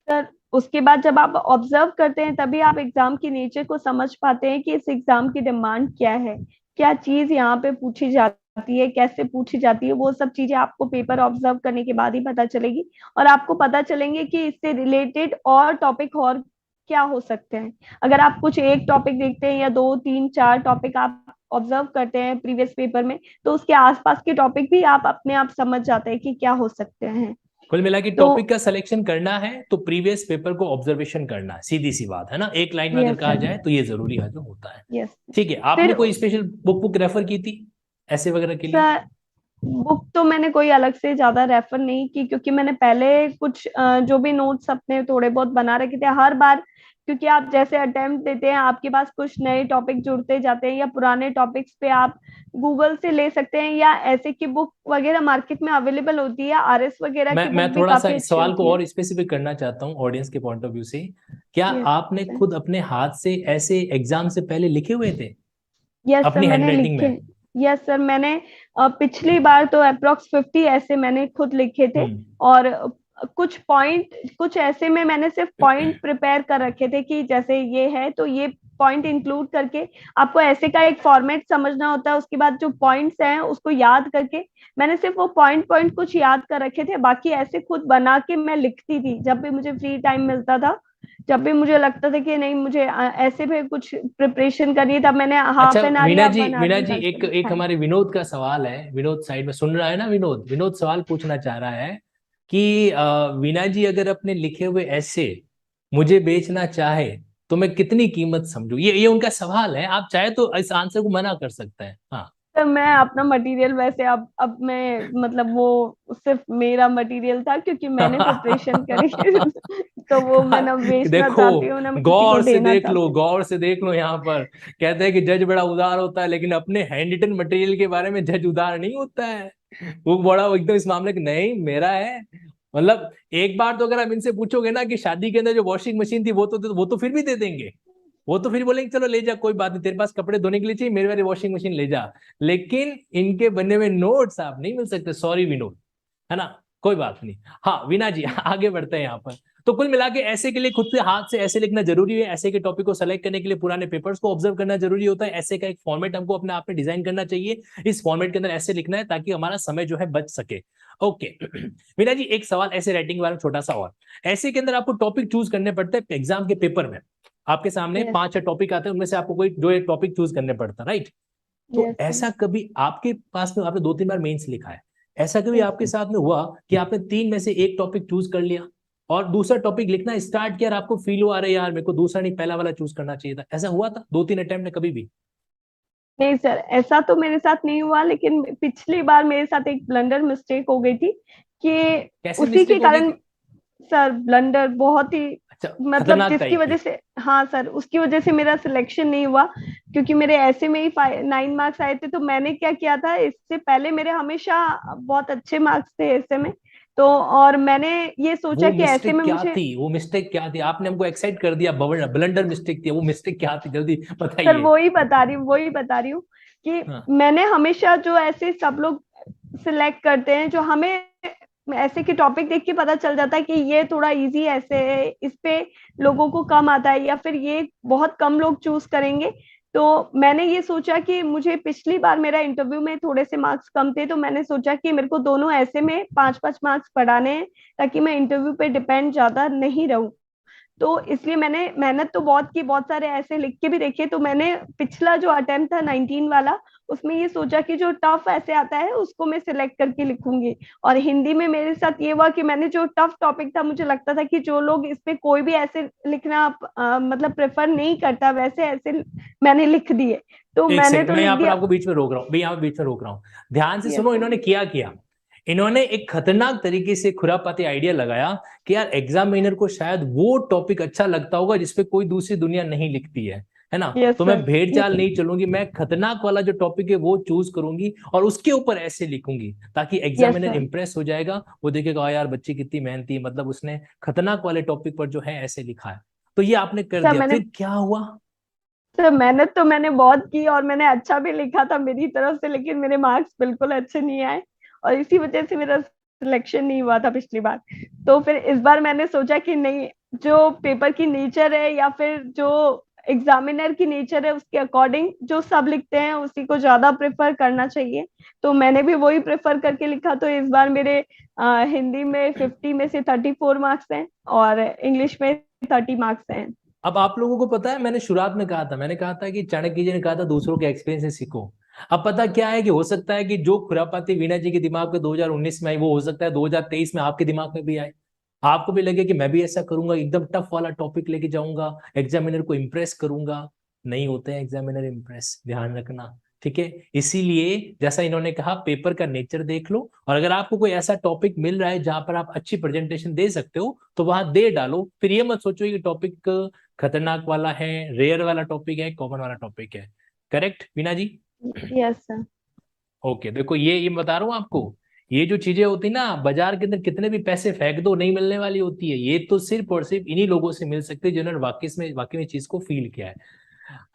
सर उसके बाद जब आप ऑब्जर्व करते हैं तभी आप एग्जाम की नेचर को समझ पाते हैं कि इस एग्जाम की डिमांड क्या है, क्या चीज यहाँ पे पूछी जाती है, कैसे पूछी जाती है। वो सब चीजें आपको पेपर ऑब्जर्व करने के बाद ही पता चलेगी, और आपको पता चलेंगे कि इससे रिलेटेड और टॉपिक और क्या हो सकते हैं। अगर आप कुछ एक टॉपिक देखते हैं या 2-3-4 टॉपिक आप ऑब्जर्व करते हैं प्रीवियस पेपर में, तो उसके आसपास के टॉपिक भी आप अपने आप समझ जाते हैं कि क्या हो सकते हैं। कुल मिला के तो टॉपिक का सिलेक्शन करना है तो प्रीवियस पेपर को ऑब्जर्वेशन करना है, सीधी सी बात है ना। एक लाइन में अगर यस कहा सर, जाए तो ये जरूरी है जो होता है। यस। ठीक है, आपने फिर कोई स्पेशल बुक रेफर की थी ऐसे वगैरह के लिए? सर बुक तो मैंने कोई अलग से ज्यादा रेफर नहीं की, क्योंकि मैंने पहले कुछ जो भी नोट्स अपने थोड़े बहुत बना रखे थे हर बार। क्योंकि आप जैसे अटेम्प्ट देते हैं आपके पास कुछ नए टॉपिक जुड़ते जाते हैं, या पुराने टॉपिक्स पे आप गूगल से ले सकते हैं, या ऐसे की बुक वगैरह मार्केट में अवेलेबल होती है। आरएस वगैरह की मैं बुक भी थोड़ा सा काफी इस अच्छी सवाल को होती है। और स्पेसिफिक करना चाहता हूँ ऑडियंस के पॉइंट ऑफ व्यू से। क्या यस आपने सर, खुद अपने हाथ से ऐसे एग्जाम से पहले लिखे हुए थे यस सर अपनी मैंने हैंडराइटिंग लिखे। में? यस सर मैंने पिछली बार तो अप्रोक्स 50 ऐसे मैंने खुद लिखे थे। हम्म। और कुछ पॉइंट, कुछ ऐसे में मैंने सिर्फ पॉइंट प्रिपेयर कर रखे थे कि जैसे ये है तो ये पॉइंट इंक्लूड करके आपको ऐसे का एक फॉर्मेट समझना होता है। उसके बाद जो पॉइंट्स हैं उसको याद करके मैंने सिर्फ वो पॉइंट पॉइंट कुछ याद कर रखे थे, बाकी ऐसे खुद बना के मैं लिखती थी जब भी मुझे फ्री टाइम मिलता था। जब भी मुझे लगता था कि नहीं मुझे ऐसे में कुछ प्रिपरेशन करनी है, तब मैंने अच्छा हाफ एन आवर या 1 आवर वीणा भी जी, कर एक लिखा एक है। हमारे विनोद का सवाल है। विनोद साइड में सुन रहा है ना? विनोद विनोद सवाल पूछना चाह रहा है कि वीणा जी अगर अपने लिखे हुए ऐसे मुझे बेचना चाहे तो मैं कितनी कीमत समझूं? ये उनका सवाल है। आप चाहे तो इस आंसर को मना कर सकते हैं, हाँ। तो मैं अपना मटेरियल वैसे अब मैं मतलब वो सिर्फ मेरा मटेरियल था क्योंकि मैंने प्रिपरेशन करी तो वो मैं ना बेचना देखो, चाहती हूँ ना मैं किसी को गौर से देना देख लो, चाहती हूँ। गौर से देख लो। यहाँ पर कहते हैं कि जज बड़ा उदार होता है, लेकिन अपने हैंड रिटन मटेरियल के बारे में जज उदार नहीं होता है। वो बड़ा एकदम इस मामले में नहीं मेरा है। मतलब एक बार तो अगर आप इनसे पूछोगे ना कि शादी के अंदर जो वॉशिंग मशीन थी वो तो फिर भी दे देंगे। वो तो फिर बोलेंगे चलो ले जा, कोई बात नहीं, तेरे पास कपड़े धोने के लिए चाहिए, मेरे वाली वॉशिंग मशीन ले जा। लेकिन इनके बने हुए नोट्स आप नहीं मिल सकते, सॉरी विनोद, है ना? कोई बात नहीं। हाँ वीना जी आगे बढ़ते हैं यहाँ पर। तो कुल मिला के ऐसे के लिए खुद से हाथ से ऐसे लिखना जरूरी है। ऐसे के टॉपिक को सेलेक्ट करने के लिए पुराने पेपर्स को ऑब्जर्व करना जरूरी होता है। ऐसे का एक फॉर्मेट हमको अपने आप में डिजाइन करना चाहिए। इस फॉर्मेट के अंदर ऐसे लिखना है ताकि हमारा समय जो है बच सके। ओके वीना जी, एक सवाल ऐसे राइटिंग वाला छोटा सा और। ऐसे के अंदर आपको टॉपिक चूज करने पड़ते हैं एग्जाम के पेपर में। आपके सामने यस 5-6 टॉपिक आते हैं, उनमें से आपको कोई जो एक टॉपिक चूज करने पड़ता है, राइट? तो यस ऐसा कभी आपके पास में, आपने 2-3 बार मेंस लिखा है, ऐसा कभी यस आपके साथ में हुआ कि आपने 3 में से एक टॉपिक चूज कर लिया और दूसरा टॉपिक लिखना स्टार्ट किया और आपको फील हुआ अरे यार मेरे को दूसरा नहीं पहला वाला चूज करना चाहिए था? ऐसा हुआ था 2-3 अटेम्प्ट में कभी भी? नहीं सर, ऐसा तो मेरे साथ नहीं हुआ, लेकिन पिछली बार मेरे साथ एक ब्लंडर मिस्टेक हो गई थी कि कैसे उसी के मिस्टेक हो गई कारण। थी? सर ब्लंडर बहुत ही, अच्छा, मतलब खतरनाक जिसकी टाइप वजह की? से, हाँ सर उसकी वजह से मेरा सिलेक्शन नहीं हुआ। क्योंकि मेरे ऐसे में ही 9 मार्क्स आए थे, तो मैंने क्या किया था, इससे पहले मेरे हमेशा बहुत अच्छे मार्क्स थे ऐसे में। तो और मैंने ये सोचा वो कि ऐसे मिस्टेक में क्या मुझे, थी? वो मिस्टेक क्या थी? आपने हमको एक्साइट कर दिया, ब्लंडर मिस्टेक थी, वो मिस्टेक क्या थी जल्दी सर बताइए। वही बता रही हूँ कि हाँ। मैंने हमेशा जो ऐसे सब लोग सिलेक्ट करते हैं, जो हमें ऐसे के टॉपिक देख के पता चल जाता है कि ये थोड़ा इजी ऐसे है, इस पे लोगों को कम आता है, या फिर ये बहुत कम लोग चूज करेंगे। तो मैंने ये सोचा कि मुझे पिछली बार मेरा इंटरव्यू में थोड़े से मार्क्स कम थे, तो मैंने सोचा कि मेरे को दोनों ऐसे में 5-5 मार्क्स बढ़ाने हैं, ताकि मैं इंटरव्यू पे डिपेंड ज्यादा नहीं रहूं। तो इसलिए मैंने मेहनत तो बहुत की, बहुत सारे ऐसे लिख के भी देखे। तो मैंने पिछला जो अटेम्प्ट था 19 वाला, उसमें ये सोचा कि जो टफ ऐसे आता है उसको मैं सिलेक्ट करके लिखूंगी। और हिंदी में मेरे साथ ये हुआ कि मैंने जो टफ टॉपिक था, मुझे लगता था कि जो लोग इस पे कोई भी ऐसे लिखना मतलब प्रेफर नहीं करता, वैसे ऐसे मैंने लिख दिए। तो एक मैंने सेकंड, तो मैं लिख यहाँ पर दिया। आपको बीच में रोक रहा हूँ, मैं यहाँ पे बीच में रोक रहा हूँ, ध्यान से यस सुनो। सर। इन्होंने किया किया इन्होंने एक खतरनाक तरीके से खुरापाती आइडिया लगाया कि यार एग्जामिनर को शायद वो टॉपिक अच्छा लगता होगा जिसपे कोई दूसरी दुनिया नहीं लिखती है ना। यस तो मैं सर। भेड़ यस चाल सर। नहीं चलूंगी, मैं खतरनाक वाला जो टॉपिक है वो चूज करूंगी और उसके ऊपर ऐसे लिखूंगी ताकि यस एग्जामिनर सर। इंप्रेस हो जाएगा। वो देखेगा "हाँ यार बच्ची कितनी मेहनती है, मतलब उसने खतरनाक वाले टॉपिक पर जो है ऐसे लिखा है"। तो ये आपने कर सर दिया, मैंने फिर क्या हुआ? सर मेहनत तो मैंने बहुत की, और मैंने अच्छा भी लिखा था मेरी तरफ से, लेकिन मेरे मार्क्स बिल्कुल अच्छे नहीं आए, और इसी वजह से मेरा सिलेक्शन नहीं हुआ था पिछली बार। तो फिर इस बार मैंने सोचा कि नहीं, जो पेपर की नेचर है या फिर जो एग्जामिनर की नेचर है, उसके अकॉर्डिंग जो सब लिखते हैं उसी को ज्यादा प्रेफर करना चाहिए। तो मैंने भी वही प्रेफर करके लिखा। तो इस बार मेरे हिंदी में 50 में से 34 मार्क्स हैं, और इंग्लिश में 30 मार्क्स हैं। अब आप लोगों को पता है, मैंने शुरुआत में कहा था, मैंने कहा था कि चाणक्य जी ने कहा था दूसरों के एक्सपीरियंस से सीखो। अब पता क्या है कि हो सकता है कि जो खुरापाती वीणा जी के दिमाग में 2019 में आई, वो हो सकता है 2023 में आपके दिमाग में भी आए। आपको भी लगे कि मैं भी ऐसा करूंगा, एकदम टफ वाला टॉपिक लेके जाऊंगा, एग्जामिनर को इम्प्रेस करूंगा। नहीं होते हैं एग्जामिनर इम्प्रेस, ध्यान रखना। ठीक है, इसीलिए जैसा इन्होंने कहा, पेपर का नेचर देख लो, और अगर आपको कोई ऐसा टॉपिक मिल रहा है जहां पर आप अच्छी प्रेजेंटेशन दे सकते हो तो वहां दे डालो। फिर ये मत सोचो कि टॉपिक खतरनाक वाला है, रेयर वाला टॉपिक है, कॉमन वाला टॉपिक है। Correct Veena ji? Yes sir. Okay, देखो ये बता रहा हूँ आपको, ये जो चीजें होती ना, बाजार के अंदर कितने भी पैसे फेंक दो नहीं मिलने वाली होती है। ये तो सिर्फ और सिर्फ इन्हीं लोगों से मिल सकती है जिन्होंने वाकई में चीज को फील किया है।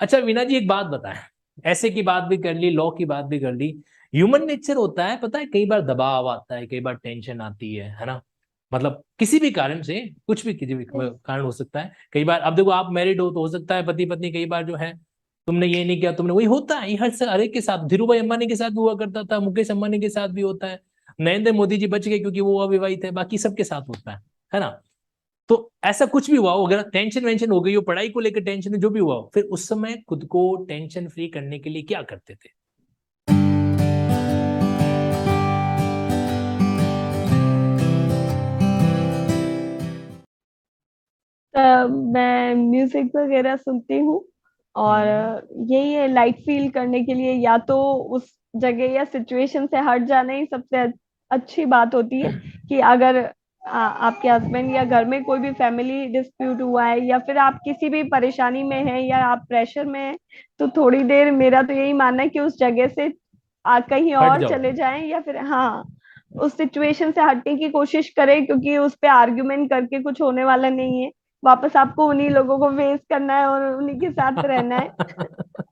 अच्छा वीना जी, एक बात बताएं, ऐसे की बात भी कर ली, लॉ की बात भी कर ली, ह्यूमन नेचर होता है पता है, कई बार दबाव आता है, कई बार टेंशन आती है ना। मतलब किसी भी कारण से, कुछ भी किसी भी कारण हो सकता है। कई बार अब देखो, आप मैरिड हो तो हो सकता है पति पत्नी कई बार जो है, तुमने ये नहीं किया, तुमने वही होता है, ये हर एक के साथ, धीरू भाई अंबानी के साथ भी हुआ करता था, मुकेश अंबानी के साथ भी होता है, नरेंद्र मोदी जी बच गए क्योंकि वो अविवाहित है, बाकी सबके साथ होता है ना। तो ऐसा कुछ भी हुआ हो, अगर टेंशन वेंशन हो गई हो, पढ़ाई को लेकर टेंशन, जो भी हुआ हो, फिर उस समय खुद को टेंशन फ्री करने के लिए क्या करते थे? मैं म्यूजिक वगैरह सुनती हूँ, और यही है, लाइट फील करने के लिए, या तो उस जगह या सिचुएशन से हट जाना ही सबसे अच्छी बात होती है। कि अगर आपके हस्बैंड या घर में कोई भी फैमिली डिस्प्यूट हुआ है, या फिर आप किसी भी परेशानी में हैं, या आप प्रेशर में हैं, तो थोड़ी देर, मेरा तो यही मानना है कि उस जगह से कहीं हट और जाओ। चले जाएं, या फिर हाँ, उस सिचुएशन से हटने की कोशिश करें, क्योंकि उस पे आर्ग्यूमेंट करके कुछ होने वाला नहीं है। वापस आपको उन्हीं लोगों को फेस करना है और उन्हीं के साथ रहना है। तो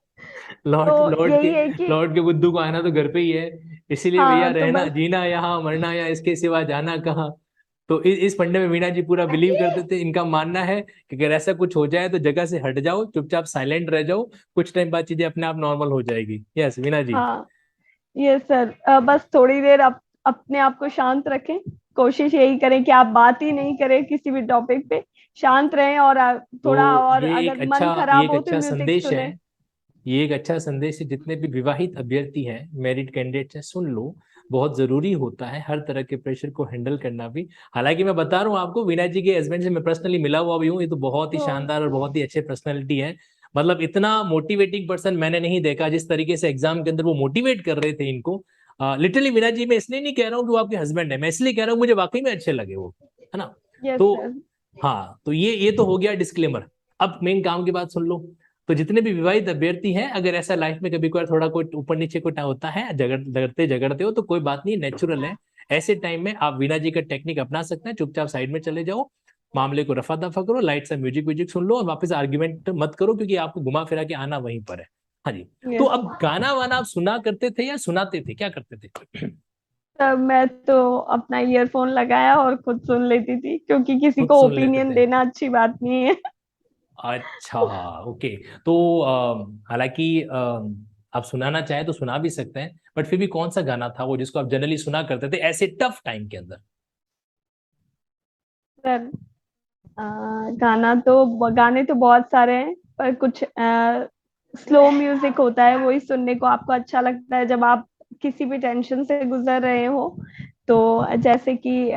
लौट लौट के यही है कि लौट के बुद्धू को आना तो घर पे ही है। इसीलिए भैया, हाँ, तो रहना बस। जीना यहाँ, मरना यहाँ, इसके सिवा जाना कहाँ। तो इस फंडे में वीणा जी पूरा बिलीव करते थे। इनका मानना है कि अगर ऐसा कुछ हो जाए तो जगह से हट जाओ, चुपचाप साइलेंट रह जाओ, कुछ टाइम बाद चीजें अपने आप नॉर्मल हो जाएगी। यस वीणा जी। हाँ, ये सर, बस थोड़ी देर अपने आप को शांत रखें। कोशिश यही करें कि आप बात ही नहीं करें किसी भी टॉपिक पे, शांत रहें, और थोड़ा, तो और अगर मन ये खराब एक हो तो अच्छा म्यूजिक संदेश है। सुने। ये एक अच्छा संदेश है, जितने भी विवाहित अभ्यर्थी हैं, मैरिड कैंडिडेट्स हैं, सुन लो। बहुत जरूरी होता है हर तरह के प्रेशर को हैंडल करना भी। हालांकि मैं बता रहा हूँ आपको, वीणा जी के हस्बैंड से मैं पर्सनली मिला हुआ भी हूँ, ये तो बहुत ही तो शानदार और बहुत ही अच्छे पर्सनैलिटी है। मतलब इतना मोटिवेटिंग पर्सन मैंने नहीं देखा, जिस तरीके से एग्जाम के अंदर वो मोटिवेट कर रहे थे इनको। लिटरली वीणा जी, मैं इसलिए नहीं कह रहा हूँ कि वो आपके हस्बैंड है, मैं इसलिए कह रहा हूँ मुझे वाकई में अच्छे लगे वो, है ना। यस तो सर। हाँ, तो ये तो हो गया डिस्क्लेमर। अब मेन काम की बात सुन लो। तो जितने भी विवाहित अभ्यर्थी हैं, अगर ऐसा लाइफ में कभी कोई थोड़ा कोई ऊपर नीचे कोई होता है, झगड़ते झगड़ते हो, तो कोई बात नहीं, नेचुरल है। ऐसे टाइम में आप वीणा जी का टेक्निक अपना सकते हैं, चुपचाप साइड में चले जाओ, मामले को रफा दफा करो, लाइट सा म्यूजिक व्यूजिक सुन लो, और वापस आर्ग्यूमेंट मत करो, क्योंकि आपको घुमा फिरा के आना वहीं पर है। हाँ जी। तो यस अब गाना वाना आप सुना करते थे या सुनाते थे, क्या करते थे? सर, मैं तो अपना ईयरफोन लगाया और खुद सुन लेती थी, क्योंकि किसी खुद को सुन लेते ओपिनियन थे? देना अच्छी बात नहीं है। अच्छा, ओके। तो हालांकि आप सुनाना चाहें तो सुना भी सकते हैं, बट फिर भी कौन सा गाना था वो जिसको आप जनरली सुना करते थे ऐसे टफ टाइम के अंदर? सर, गाने तो बहुत सारे हैं, पर कुछ स्लो म्यूजिक होता है, वही सुनने को आपको अच्छा लगता है जब आप किसी भी टेंशन से गुजर रहे हो। तो जैसे कि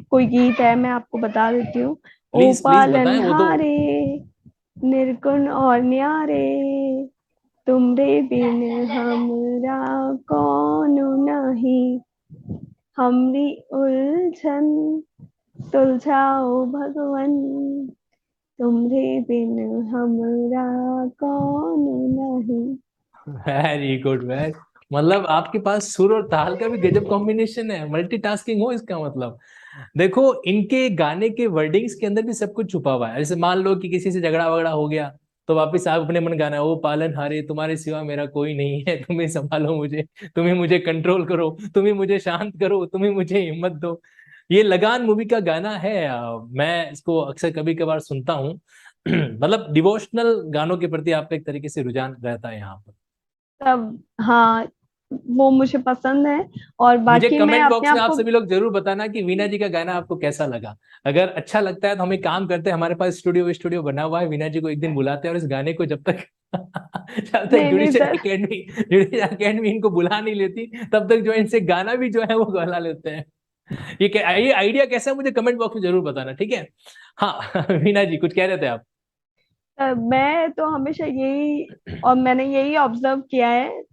कोई गीत है, मैं आपको बता देती हूँ। ओ प्लीज प्लीज बताएं वो तो। पालनहारे निर्गुण और न्यारे, तुमरे बिन हमरा कौन नहीं, हमरी उलझन सुलझाओ भगवन, तुमरे बिन हमरा कौन नहीं। वेरी गुड वेरी, मतलब आपके पास सुर और ताल का भी गजब कॉम्बिनेशन है, मल्टीटास्किंग हो इसका मतलब। देखो इनके गाने के वर्डिंग्स के अंदर भी सब कुछ छुपा हुआ है। जैसे मान लो कि किसी से झगड़ा वगड़ा हो गया, तो वापस आप अपने मन गाना, ओ पालन हारे तुम्हारे सिवा मेरा कोई नहीं है, तुम ही संभालो मुझे, तुम ही मुझे कंट्रोल करो, तुम ही मुझे शांत करो, तुम ही मुझे हिम्मत दो। ये लगान मूवी का गाना है। मैं इसको अक्सर कभी कभार सुनता हूँ। मतलब डिवोशनल गानों के प्रति आपका एक तरीके से रुझान रहता है यहाँ पर। तब हाँ, वो मुझे पसंद है। और मुझे बाकी मैं कमेंट अपने बॉक्स में आप आप को सभी लोग जरूर बताना कि वीना जी का गाना आपको कैसा लगा। अगर अच्छा लगता है तो हम एक काम करते हैं, हमारे पास स्टूडियो स्टूडियो बना हुआ है, वीना जी को एक दिन बुलाते हैं और इस गाने को जब तक जब तक नहीं नहीं जुडिशियल सर, अकेडमी इनको बुला नहीं लेती, तब तक जो है इनसे गाना भी जो है वो गला लेते हैं। ये आइडिया कैसा है मुझे कमेंट बॉक्स में जरूर बताना, ठीक है। हाँ वीना जी कुछ कह रहे थे आप। मैं तो हमेशा यही, और मैंने यही ऑब्जर्व किया है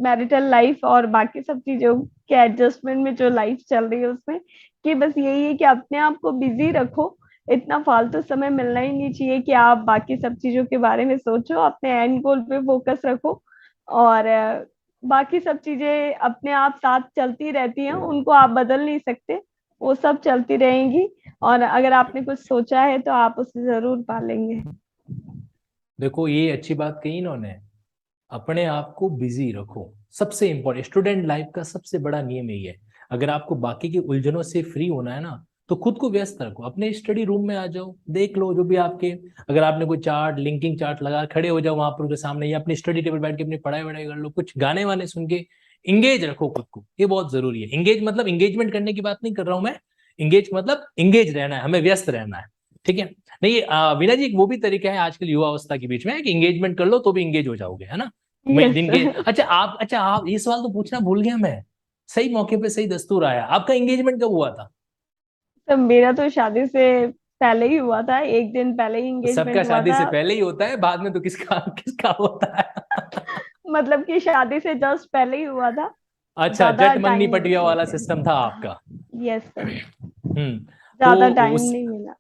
मैरिटल लाइफ और बाकी सब चीजों के एडजस्टमेंट में जो लाइफ चल रही है उसमें, कि बस यही है कि अपने आप को बिजी रखो। इतना फालतू समय मिलना ही नहीं चाहिए कि आप बाकी सब चीजों के बारे में सोचो, अपने एंड गोल पे फोकस रखो। और बाकी सब चीजें अपने आप साथ चलती रहती हैं, उनको आप बदल नहीं सकते, वो सब चलती रहेंगी। और अगर आपने कुछ सोचा है तो आप उसे जरूर पालेंगे। देखो ये अच्छी बात कही इन्होंने, अपने आप को बिजी रखो। सबसे इंपॉर्टेंट स्टूडेंट लाइफ का सबसे बड़ा नियम यही है। अगर आपको बाकी की उलझनों से फ्री होना है ना, तो खुद को व्यस्त रखो, अपने स्टडी रूम में आ जाओ, देख लो जो भी आपके, अगर आपने कोई चार्ट लिंकिंग चार्ट लगा, खड़े हो जाओ वहां पर उसके सामने, या अपनी स्टडी टेबल बैठ के अपनी पढ़ाई वढ़ाई कर लो, कुछ गाने वाने सुन के इंगेज रखो खुद को। ये बहुत जरूरी है। इंगेज मतलब इंगेजमेंट करने की बात नहीं कर रहा हूं मैं, इंगेज मतलब इंगेज रहना है, हमें व्यस्त रहना है, ठीक है। नहीं वीना जी एक वो भी तरीका है आजकल युवा अवस्था के बीच में कि इंगेजमेंट कर लो तो भी इंगेज हो जाओगे, है ना। मैं यस दिन के, सर। अच्छा आप ये सवाल तो पूछना भूल गया मैं। सही मौके पे सही दस्तूर आया, आपका एंगेजमेंट कब हुआ था। तो मेरा तो शादी से पहले ही हुआ था, एक दिन पहले ही तो सबका एंगेजमेंट हुआ शादी था। से पहले ही होता है, बाद में तो किसका किसका होता है। मतलब कि शादी से जस्ट पहले ही हुआ था, अच्छा ज्यादा जट मंगनी टाइम पटिया नहीं वाला किया। सिस्टम था आपका। Yes sir. तो ज्यादा टाइम उस, नहीं मिला।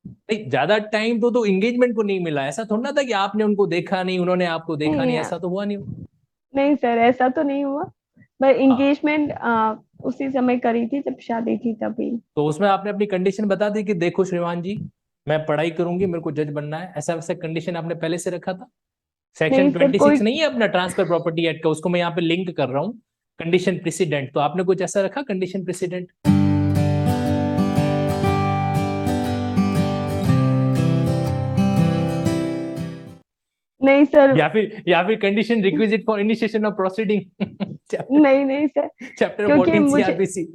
नहीं ज्यादा टाइम तो एंगेजमेंट को नहीं मिला, ऐसा थोड़ा ना था कि आपने उनको देखा नहीं उन्होंने आपको देखा नहीं नहीं, ऐसा तो हुआ नहीं। नहीं सर, ऐसा तो नहीं हुआ। पर हाँ, एंगेजमेंट उसी समय करी थी जब शादी थी तभी। तो उसमें आपने अपनी कंडीशन बता दी कि देखो श्रीमान जी, मैं पढ़ाई करूंगी, मेरे को जज बनना है, ऐसा वैसा कंडीशन आपने पहले से रखा था। सेक्शन नहीं सर, 26 कोई नहीं है अपना ट्रांसफर प्रॉपर्टी एक्ट का, उसको मैं यहाँ पे लिंक कर रहा हूँ। कंडीशन प्रेसिडेंट, तो आपने कुछ ऐसा रखा कंडीशन प्रेसिडेंट। नहीं सर। या फिर condition requisite for initiation of proceeding. Chapter नहीं नहीं सर, चैप्टर क्योंकि 14 मुझे, सीआरपीसी।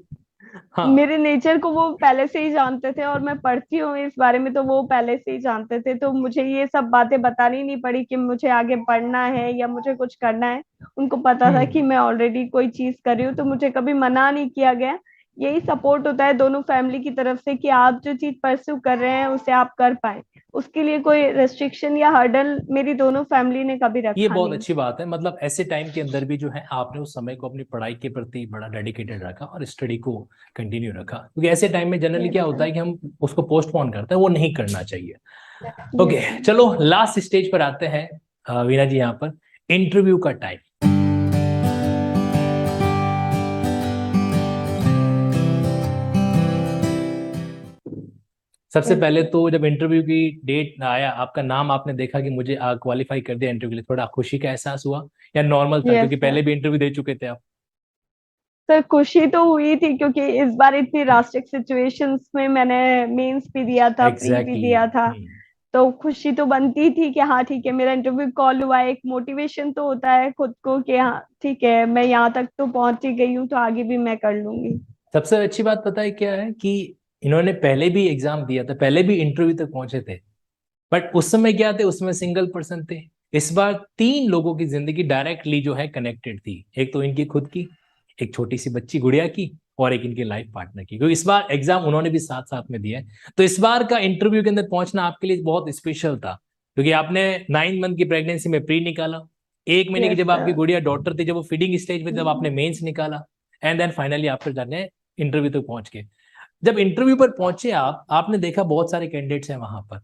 हाँ। मेरे नेचर को वो पहले से ही जानते थे, और मैं पढ़ती हूँ इस बारे में तो वो पहले से ही जानते थे, तो मुझे ये सब बातें बतानी नहीं पड़ी कि मुझे आगे पढ़ना है या मुझे कुछ करना है। उनको पता था कि हम्म। मैं ऑलरेडी कोई चीज कर रही हूँ, तो मुझे कभी मना नहीं किया गया। यही सपोर्ट होता है दोनों फैमिली की तरफ से कि आप जो चीज परस्यू कर रहे हैं उसे आप कर पाए। उसके लिए कोई रेस्ट्रिक्शन या हर्डल मेरी दोनों फैमिली ने कभी ये रखा बहुत नहीं। अच्छी बात है, मतलब ऐसे टाइम के अंदर भी जो है आपने उस समय को अपनी पढ़ाई के प्रति बड़ा डेडिकेटेड रखा और स्टडी को कंटिन्यू रखा, क्योंकि ऐसे टाइम में जनरली यस क्या होता सर। है कि हम उसको पोस्टपोन करते हैं, वो नहीं करना चाहिए। Okay, yes sir. चलो लास्ट स्टेज पर आते हैं। वीना जी यहाँ पर इंटरव्यू का टाइम। सबसे यस पहले सर। तो जब इंटरव्यू की डेट आया, आपका नाम आपने देखा कि मुझे क्वालिफाई कर दिया इंटरव्यू के लिए, थोड़ा खुशी का एहसास हुआ या नॉर्मल था, यस क्योंकि सर। पहले भी इंटरव्यू दे चुके थे आप। सर खुशी तो हुई थी, क्योंकि इस बार इतनी रास्ट्रिक सिचुएशंस में मैंने मेंस भी दिया था, प्री भी एग्जैक्टली दिया था। exactly. तो खुशी तो बनती थी कि हाँ ठीक है, मेरा इंटरव्यू कॉल हुआ है। एक मोटिवेशन तो होता है खुद को कि हाँ ठीक है, मैं यहाँ तक तो पहुंच ही गई हूँ, तो आगे भी मैं कर लूंगी। सबसे अच्छी बात पता है क्या है कि इन्होंने पहले भी एग्जाम दिया था, पहले भी इंटरव्यू तक पहुंचे थे, बट उस समय क्या थे, उसमें सिंगल पर्सन थे। इस बार 3 लोगों की जिंदगी डायरेक्टली जो है कनेक्टेड थी। एक तो इनकी खुद की, एक छोटी सी बच्ची गुड़िया की, और एक इनके लाइफ पार्टनर की, क्योंकि इस बार एग्जाम उन्होंने भी साथ साथ में दिया है। तो इस बार का इंटरव्यू के अंदर पहुंचना आपके लिए बहुत स्पेशल था, क्योंकि आपने 9 मंथ की प्रेगनेंसी में प्री निकाला, 1 महीने की यस जब आपकी सर। गुड़िया डॉटर थी, जब वो फीडिंग स्टेज में, जब आपने मेंस निकाला, एंड देन फाइनली आप फिर जाने इंटरव्यू तक पहुंच के। जब इंटरव्यू पर पहुंचे आपने देखा बहुत सारे कैंडिडेट्स हैं वहां पर,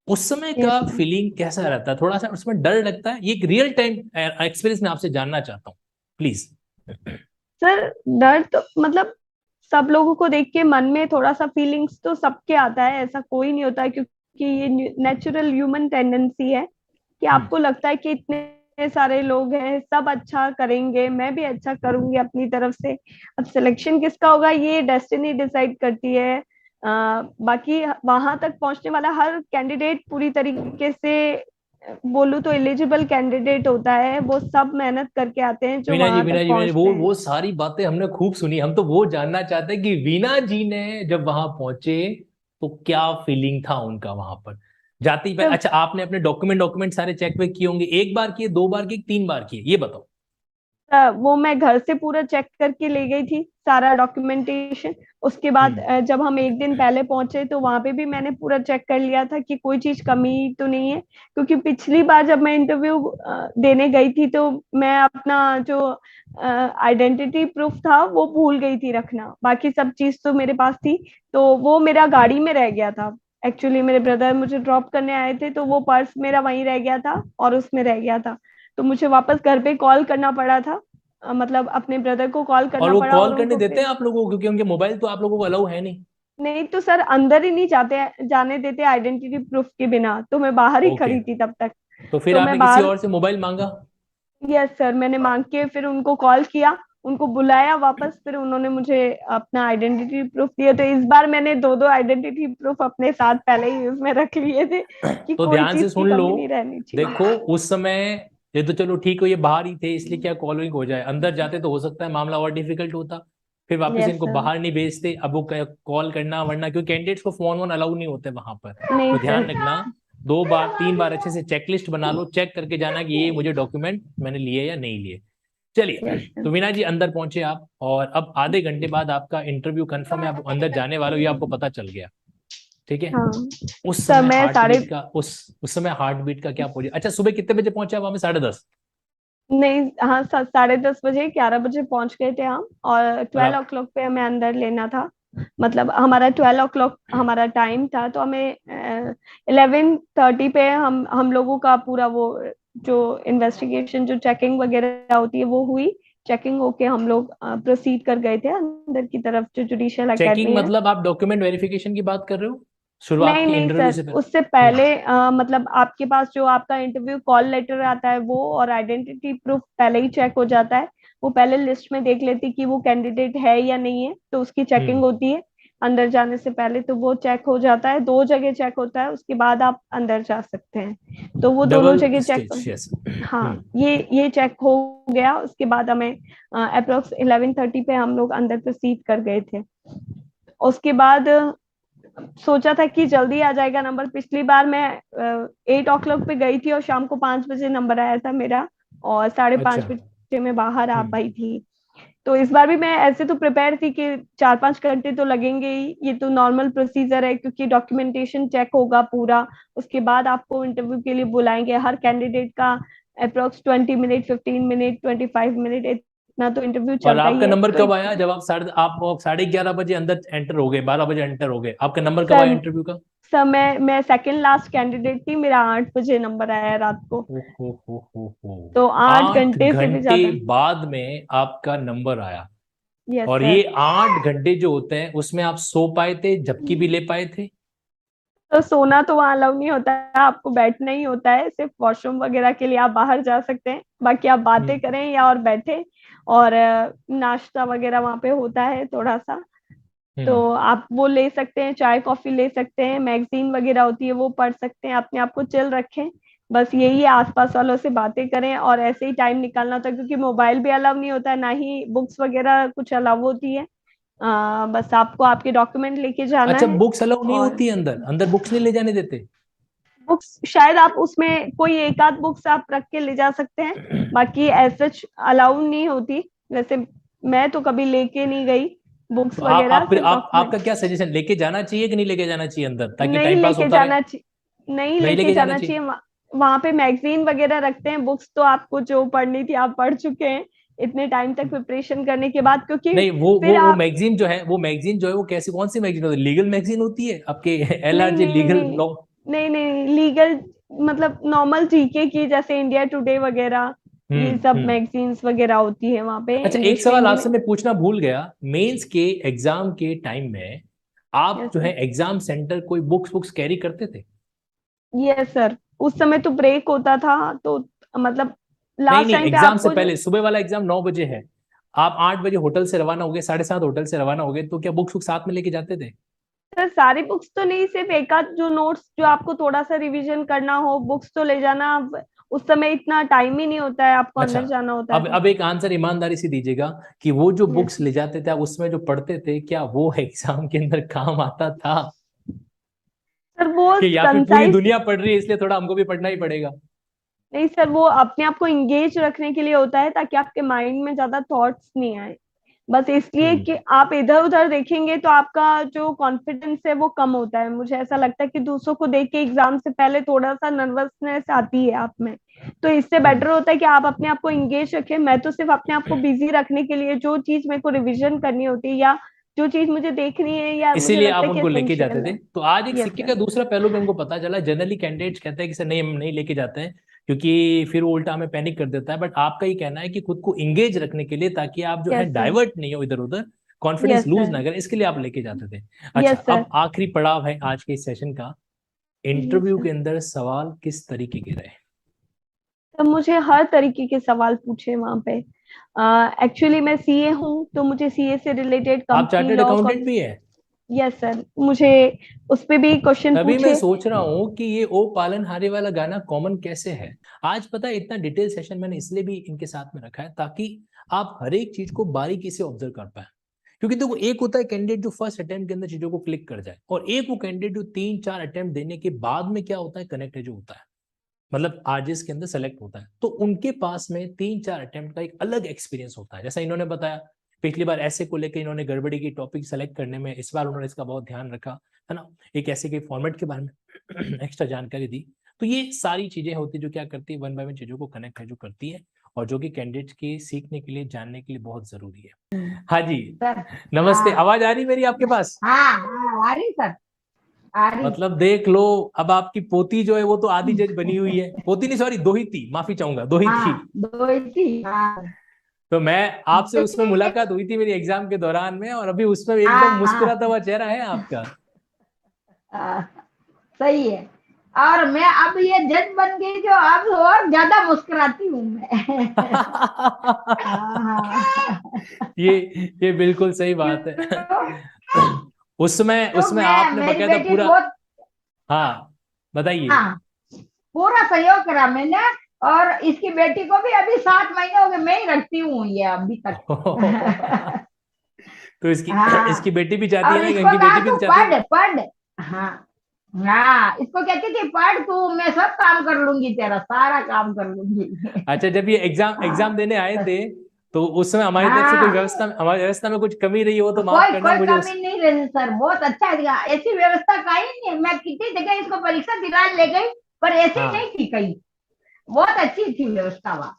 उस समय का यस सर। फीलिंग कैसा रहता है? थोड़ा सा उसमें डर लगता है? ये एक रियल टाइम एक्सपीरियंस मैं आपसे जानना चाहता हूँ, प्लीज। सर डर तो मतलब सब लोगों को देख के मन में थोड़ा सा फीलिंग्स तो सबके आता है, ऐसा कोई नहीं होता है, क्योंकि ये नेचुरल ह्यूमन टेंडेंसी है कि हम्म। आपको लगता है कि इतने सारे लोग हैं, सब अच्छा करेंगे, मैं भी अच्छा करूंगी अपनी तरफ से। अब सिलेक्शन किसका होगा ये डेस्टिनी डिसाइड करती है। बाकी वहां तक पहुंचने वाला हर कैंडिडेट पूरी तरीके से बोलूं तो एलिजिबल कैंडिडेट होता है, वो सब मेहनत करके आते हैं जो वहां वीना तक जी, मैंने पहुंचते हैं। वो सारी बातें हमने खूब सुनी। हम तो वो जानना चाहते हैं कि वीना जी ने जब वहां पहुंचे तो क्या फीलिंग था उनका वहां पर जाती पे? तो अच्छा, आपने अपने डॉक्यूमेंट सारे चेक वेक किए होंगे, एक बार किए, 2 बार किए, 3 बार किए, ये बताओ। वो मैं घर से पूरा चेक करके ले गई थी सारा डॉक्यूमेंटेशन। उसके बाद हम्म। जब हम एक दिन पहले पहुंचे तो वहां पे भी मैंने पूरा चेक कर लिया था कि कोई चीज कमी तो नहीं है, क्योंकि पिछली बार जब मैं इंटरव्यू देने गई थी तो मैं अपना जो आइडेंटिटी प्रूफ था वो भूल गई थी रखना, बाकी सब चीज तो मेरे पास थी। तो वो मेरा गाड़ी में रह गया था। एक्चुअली मेरे ब्रदर मुझे ड्रॉप करने आए थे तो वो पर्स मेरा वहीं रह गया था और उसमें रह गया था। तो मुझे वापस घर पे कॉल करना पड़ा था, मतलब अपने ब्रदर को कॉल और करना वो पड़ा कॉल और करने उनको देते फिर। हैं आप लोगों को? क्योंकि उनके मोबाइल तो आप लोगों को अलाउ है नहीं। नहीं तो सर अंदर ही नहीं जाने देते आइडेंटिटी प्रूफ के बिना, तो मैं बाहर ही ओके, खड़ी थी तब तक। तो फिर तो मैं आपने किसी बाहर। और से मोबाइल मांगा? यस सर, मैंने मांग के फिर उनको कॉल किया, उनको बुलाया वापस, फिर उन्होंने मुझे अपना आइडेंटिटी प्रूफ दिया। तो इस बार मैंने दो दो आइडेंटिटी प्रूफ अपने साथ पहले ही उसमें रख लिए थे कि तो कोई ध्यान से चीज की सुन लो। कमी नहीं रहनी देखो, चाहिए। उस समय ये तो चलो ठीक हो, ये बाहर ही थे इसलिए क्या कॉलिंग हो जाए, अंदर जाते तो हो सकता है मामला और डिफिकल्ट होता। फिर वापस यस इनको सर। बाहर नहीं भेजते, अब वो कॉल करना वरना, क्योंकि कैंडिडेट्स को फोन वोन अलाउ नहीं होते वहां पर। नहीं तो ध्यान सर। रखना, 2 बार 3 बार अच्छे से चेकलिस्ट बना लो, चेक करके जाना कि ये मुझे डॉक्यूमेंट मैंने लिए या नहीं लिए। चलिए, यस सर। तो मीना जी अंदर पहुंचे आप, और अब आधे घंटे बाद आपका इंटरव्यू कंफर्म है, आप अंदर जाने वाले हो, ये आपको पता चल गया। ठीक है। हाँ उस समय समय हार्ट साढ़े। बीट का उस समय हार्ट बीट का क्या पोजीशन? अच्छा, सुबह कितने बजे पहुंचे आप वहां पे? 10:30? नहीं, हाँ 10:30 बजे 11 बजे पहुंच गए थे हम, और और 12 o'clock पे हमें अंदर लेना था। मतलब हमारा 12 o'clock हमारा टाइम था, तो हमें 11:30 पे हम लोगों का पूरा वो जो इन्वेस्टिगेशन जो चेकिंग वगैरह होती है वो हुई। चेकिंग होके हम लोग प्रोसीड कर गए थे अंदर की तरफ, जो जुडिशियल चेकिंग एकेडमी है। मतलब आप डॉक्यूमेंट वेरिफिकेशन की बात कर रहे हो, शुरुआत नहीं की नहीं इंटरव्यू सर, से पहले? उससे पहले मतलब आपके पास जो आपका इंटरव्यू कॉल लेटर आता है वो, और आइडेंटिटी प्रूफ पहले ही चेक हो जाता है। वो पहले लिस्ट में देख लेती कि वो कैंडिडेट है या नहीं है, तो उसकी चेकिंग हम्म। होती है अंदर जाने से पहले। तो वो चेक हो जाता है, 2 जगह चेक होता है, उसके बाद आप अंदर जा सकते हैं। तो वो दोनों डबल जगह चेक। Stage, yes. हाँ, ये चेक हो गया। उसके बाद हमें अप्रोक्स 11:30 पे हम लोग अंदर प्रोसीड कर गए थे। उसके बाद सोचा था कि जल्दी आ जाएगा नंबर। पिछली बार मैं 8 o'clock पे गई थी और शाम को 5 बजे नंबर आया था मेरा, और साढ़े अच्छा। पांच बजे मैं बाहर आ हम्म। पाई थी। तो इस बार भी मैं ऐसे तो प्रिपेयर थी कि 4-5 घंटे तो लगेंगे ही, ये तो नॉर्मल प्रोसीजर है, क्योंकि डॉक्यूमेंटेशन चेक होगा पूरा। उसके बाद आपको इंटरव्यू के लिए बुलाएंगे, हर कैंडिडेट का अप्रोक्स 20 मिनट, 15 मिनट, 25 मिनट, इतना तो इंटरव्यू और चलता ही आपका है। नंबर तो कब आया? जब आप 11:30 बजे अंदर एंटर हो गए, 12 बजे एंटर हो गए, आपका नंबर कब आया सर इंटरव्यू का? सर मैं सेकंड लास्ट कैंडिडेट थी, मेरा 8 बजे नंबर आया रात को। हो। तो आठ आठ घंटे से भी घंटे ज्यादा। बाद में आपका नंबर आया? यस और सर। ये 8 घंटे जो होते हैं उसमें आप सो पाए थे, झपकी भी ले पाए थे? तो सोना तो वहां अलाउ नहीं होता है, आपको बैठना ही होता है, सिर्फ वॉशरूम वगैरह के लिए आप बाहर जा सकते हैं, बाकी आप बातें हम्म। करें या और बैठे। और नाश्ता वगैरह वहां पे होता है थोड़ा सा, हम्म। तो आप वो ले सकते हैं, चाय कॉफी ले सकते हैं, मैगजीन वगैरह होती है वो पढ़ सकते हैं, अपने आप को चिल रखें। बस यही है, आसपास वालों से बातें करें और ऐसे ही टाइम निकालना होता है, क्योंकि मोबाइल भी अलाउ नहीं होता है, ना ही बुक्स वगैरह कुछ अलाउ होती है। बस आपको आपके डॉक्यूमेंट लेके जाना अच्छा, है। बुक्स अलाउ नहीं और होती है अंदर? अंदर बुक्स नहीं ले जाने देते? बुक्स शायद आप उसमें कोई एक आध बुक्स आप रख के ले जा सकते हैं, बाकी एज सच अलाउ नहीं होती। वैसे मैं तो कभी लेके नहीं गई बुक्स तो वगैरह, फिर सिर्फ डॉक्यूमेंट। आपका क्या सजेशन, लेके जाना चाहिए कि नहीं लेके जाना चाहिए अंदर, ताकि नहीं टाइम पास लेके होता रहे? जाना चाहिए, नहीं नहीं लेके लेके जाना जाना चाहिए। चाहिए। वहां पे मैगजीन वगैरह रखते हैं, बुक्स तो आपको जो पढ़नी थी आप पढ़ चुके हैं इतने टाइम तक प्रिपरेशन करने के बाद, क्योंकि नहीं, फिर वो आप। मैगजीन जो है, वो मैगजीन जो है वो कैसी, कौन सी मैगजीन होती है? लीगल मैगजीन होती है आपके? नहीं LRJ नहीं नहीं लीगल नहीं लॉ? नहीं नहीं लीगल, मतलब नॉर्मल जीके की, जैसे इंडिया टुडे वगैरह, ये सब हम्म। मैगजीन्स वगैरह होती है वहां पे, अच्छा, एक इंग्लिश में सवाल हिंदी आपसे में। मैं पूछना भूल गया। मेंस के एग्जाम के टाइम में आप यस जो है सर। एग्जाम सेंटर कोई बुक्स कैरी करते थे? यस सर, उस समय तो ब्रेक होता था, तो मतलब नहीं लास्ट नहीं, टाइम पे एग्जाम से आपको जो। पहले सुबह वाला एग्जाम 9 बजे है, आप 8 बजे होटल से रवाना हो गए, 7:30 होटल से रवाना हो गए, तो क्या बुक्स साथ में लेके जाते थे? सर सारी बुक्स तो नहीं, सिर्फ एक आध जो नोट्स जो आपको थोड़ा सा रिवीजन करना हो, बुक्स तो ले जाना। अब उस समय इतना टाइम ही नहीं होता है, आपको अच्छा, अंदर जाना होता है तो। अब एक आंसर ईमानदारी से दीजिएगा कि वो जो यस बुक्स ले जाते थे आप उसमें जो पढ़ते थे, क्या वो एग्जाम के अंदर काम आता था? सर, वो कि या फिर पूरी कंसाइज। दुनिया पढ़ रही है इसलिए थोड़ा हमको भी पढ़ना ही पड़ेगा? नहीं सर, वो अपने आप को इंगेज रखने के लिए होता है, ताकि आपके माइंड में ज्यादा थॉट्स नहीं आए, बस इसलिए हम्म। कि आप इधर उधर देखेंगे तो आपका जो कॉन्फिडेंस है वो कम होता है। मुझे ऐसा लगता है कि दूसरों को देख के एग्जाम से पहले थोड़ा सा नर्वसनेस आती है आप में, तो इससे बेटर होता है कि आप अपने आप को इंगेज रखें। मैं तो सिर्फ अपने आप को बिजी रखने के लिए, जो चीज मेरे को रिविजन करनी होती है या जो चीज मुझे देखनी है या मुझे इसीलिए लगता आप है कि उनको लेके जाते एसेंशियल थे। है। तो आज एक यस सिक्के सर। का दूसरा पहलू भी हमको पता चला। जनरली कैंडिडेट्स कहते हैं कि सर नहीं, हम नहीं लेके जाते हैं, क्योंकि फिर वो उल्टा हमें पैनिक कर देता है। बट आपका ये कहना है कि खुद को इंगेज रखने के लिए, ताकि आप जो है यस सर। डाइवर्ट नहीं हो इधर उधर, कॉन्फिडेंस यस लूज सर। ना करें, इसके लिए आप लेके जाते थे। अच्छा, यस सर। अब आखिरी पड़ाव है आज के इस सेशन का। Yes interview sir. के अंदर सवाल किस तरीके के रहे? तो मुझे हर तरीके के सवाल पूछे वहां पे। एक्चुअली मैं सीए हूँ, तो मुझे सीए से रिलेटेड आप कंपनी चार्टर्ड लॉ। अकाउंटेंट भी है? यस सर, मुझे उस पे भी क्वेश्चन तभी मैं पूछे। सोच रहा हूँ कि ये ओ पालनहारे वाला गाना कॉमन कैसे है। आज पता है, इतना डिटेल सेशन मैंने इसलिए भी इनके साथ में रखा है ताकि आप हर एक चीज को बारीकी से ऑब्जर्व कर पाए। क्योंकि देखो, एक होता है कैंडिडेट जो फर्स्ट अटेम्प्ट के अंदर चीजों को क्लिक कर जाए, और एक वो कैंडिडेट जो 3-4 अटेम्प्ट देने के बाद में क्या होता है, कनेक्ट जो होता है, मतलब आरजेएस के अंदर सेलेक्ट होता है, तो उनके पास में 3-4 अटेम्प्ट का एक अलग एक्सपीरियंस होता है। जैसा इन्होंने बताया, पिछली बार ऐसे को लेकर इन्होंने गड़बड़ी की टॉपिक सेलेक्ट करने में, इस बार उन्होंने इसका बहुत ध्यान रखा, है ना, एक ऐसे के फॉर्मेट के बारे में एक्स्ट्रा जानकारी दी। तो ये सारी चीजें होती है जो क्या करती है, वन बाय वन चीजों को कनेक्ट जो करती है, और जो कि कैंडिडेट के सीखने के लिए, जानने के लिए बहुत जरूरी है। हाँ जी, सर। नमस्ते। हाँ आवाज आ रही मेरी आपके पास? हाँ हाँ, आ रही सर, आ रही। मतलब देख लो, अब आपकी पोती जो है वो तो आधी जज बनी हुई है, पोती नहीं सॉरी, दोहिती, माफी चाहूंगा, दोहिती। हाँ, दो ही थी। हाँ तो मैं आपसे उसमें मुलाकात हुई थी मेरी एग्जाम के दौरान में, और अभी उसमें एकदम हाँ मुस्कुराता हाँ हुआ चेहरा है आपका। हाँ, सही है। और मैं अब ये जज बन गई, जो अब और ज्यादा मुस्कुराती हूँ मैं। हाँ, ये बिल्कुल सही बात है। उसमें तो उसमें मैं, आपने मेरी बकायदा बेटी पूरा, बहुत, हाँ बताइए। हाँ, पूरा सहयोग करा मैंने। और इसकी बेटी को भी अभी 7 महीने हो गए, मैं ही रखती हूँ ये अभी तक। तो इसकी हाँ, इसकी बेटी भी चाहती है और ना, कि इसको इनकी कहा बेटी भी तू तो चाहती है। पढ़ पढ़। हाँ हाँ, इसको कहती थी पढ़ तू, मैं सब काम कर लूंगी, तेरा सारा काम कर लूंगी। अच्छा, जब ये एग्जाम एग्जाम देने आए थे, तो उस समय हमारी तरफ से कोई हाँ, व्यवस्था, हमारी व्यवस्था में कुछ कमी रही हो तो माफ कोई करना कोई मुझे कमी नहीं रही सर, बहुत अच्छा दिया। ऐसी व्यवस्था कहीं नहीं, मैं कितनी जगह इसको परीक्षा दिलाने ले गई, पर ऐसी नहीं हाँ। थी कहीं। बहुत अच्छी थी व्यवस्था वहाँ।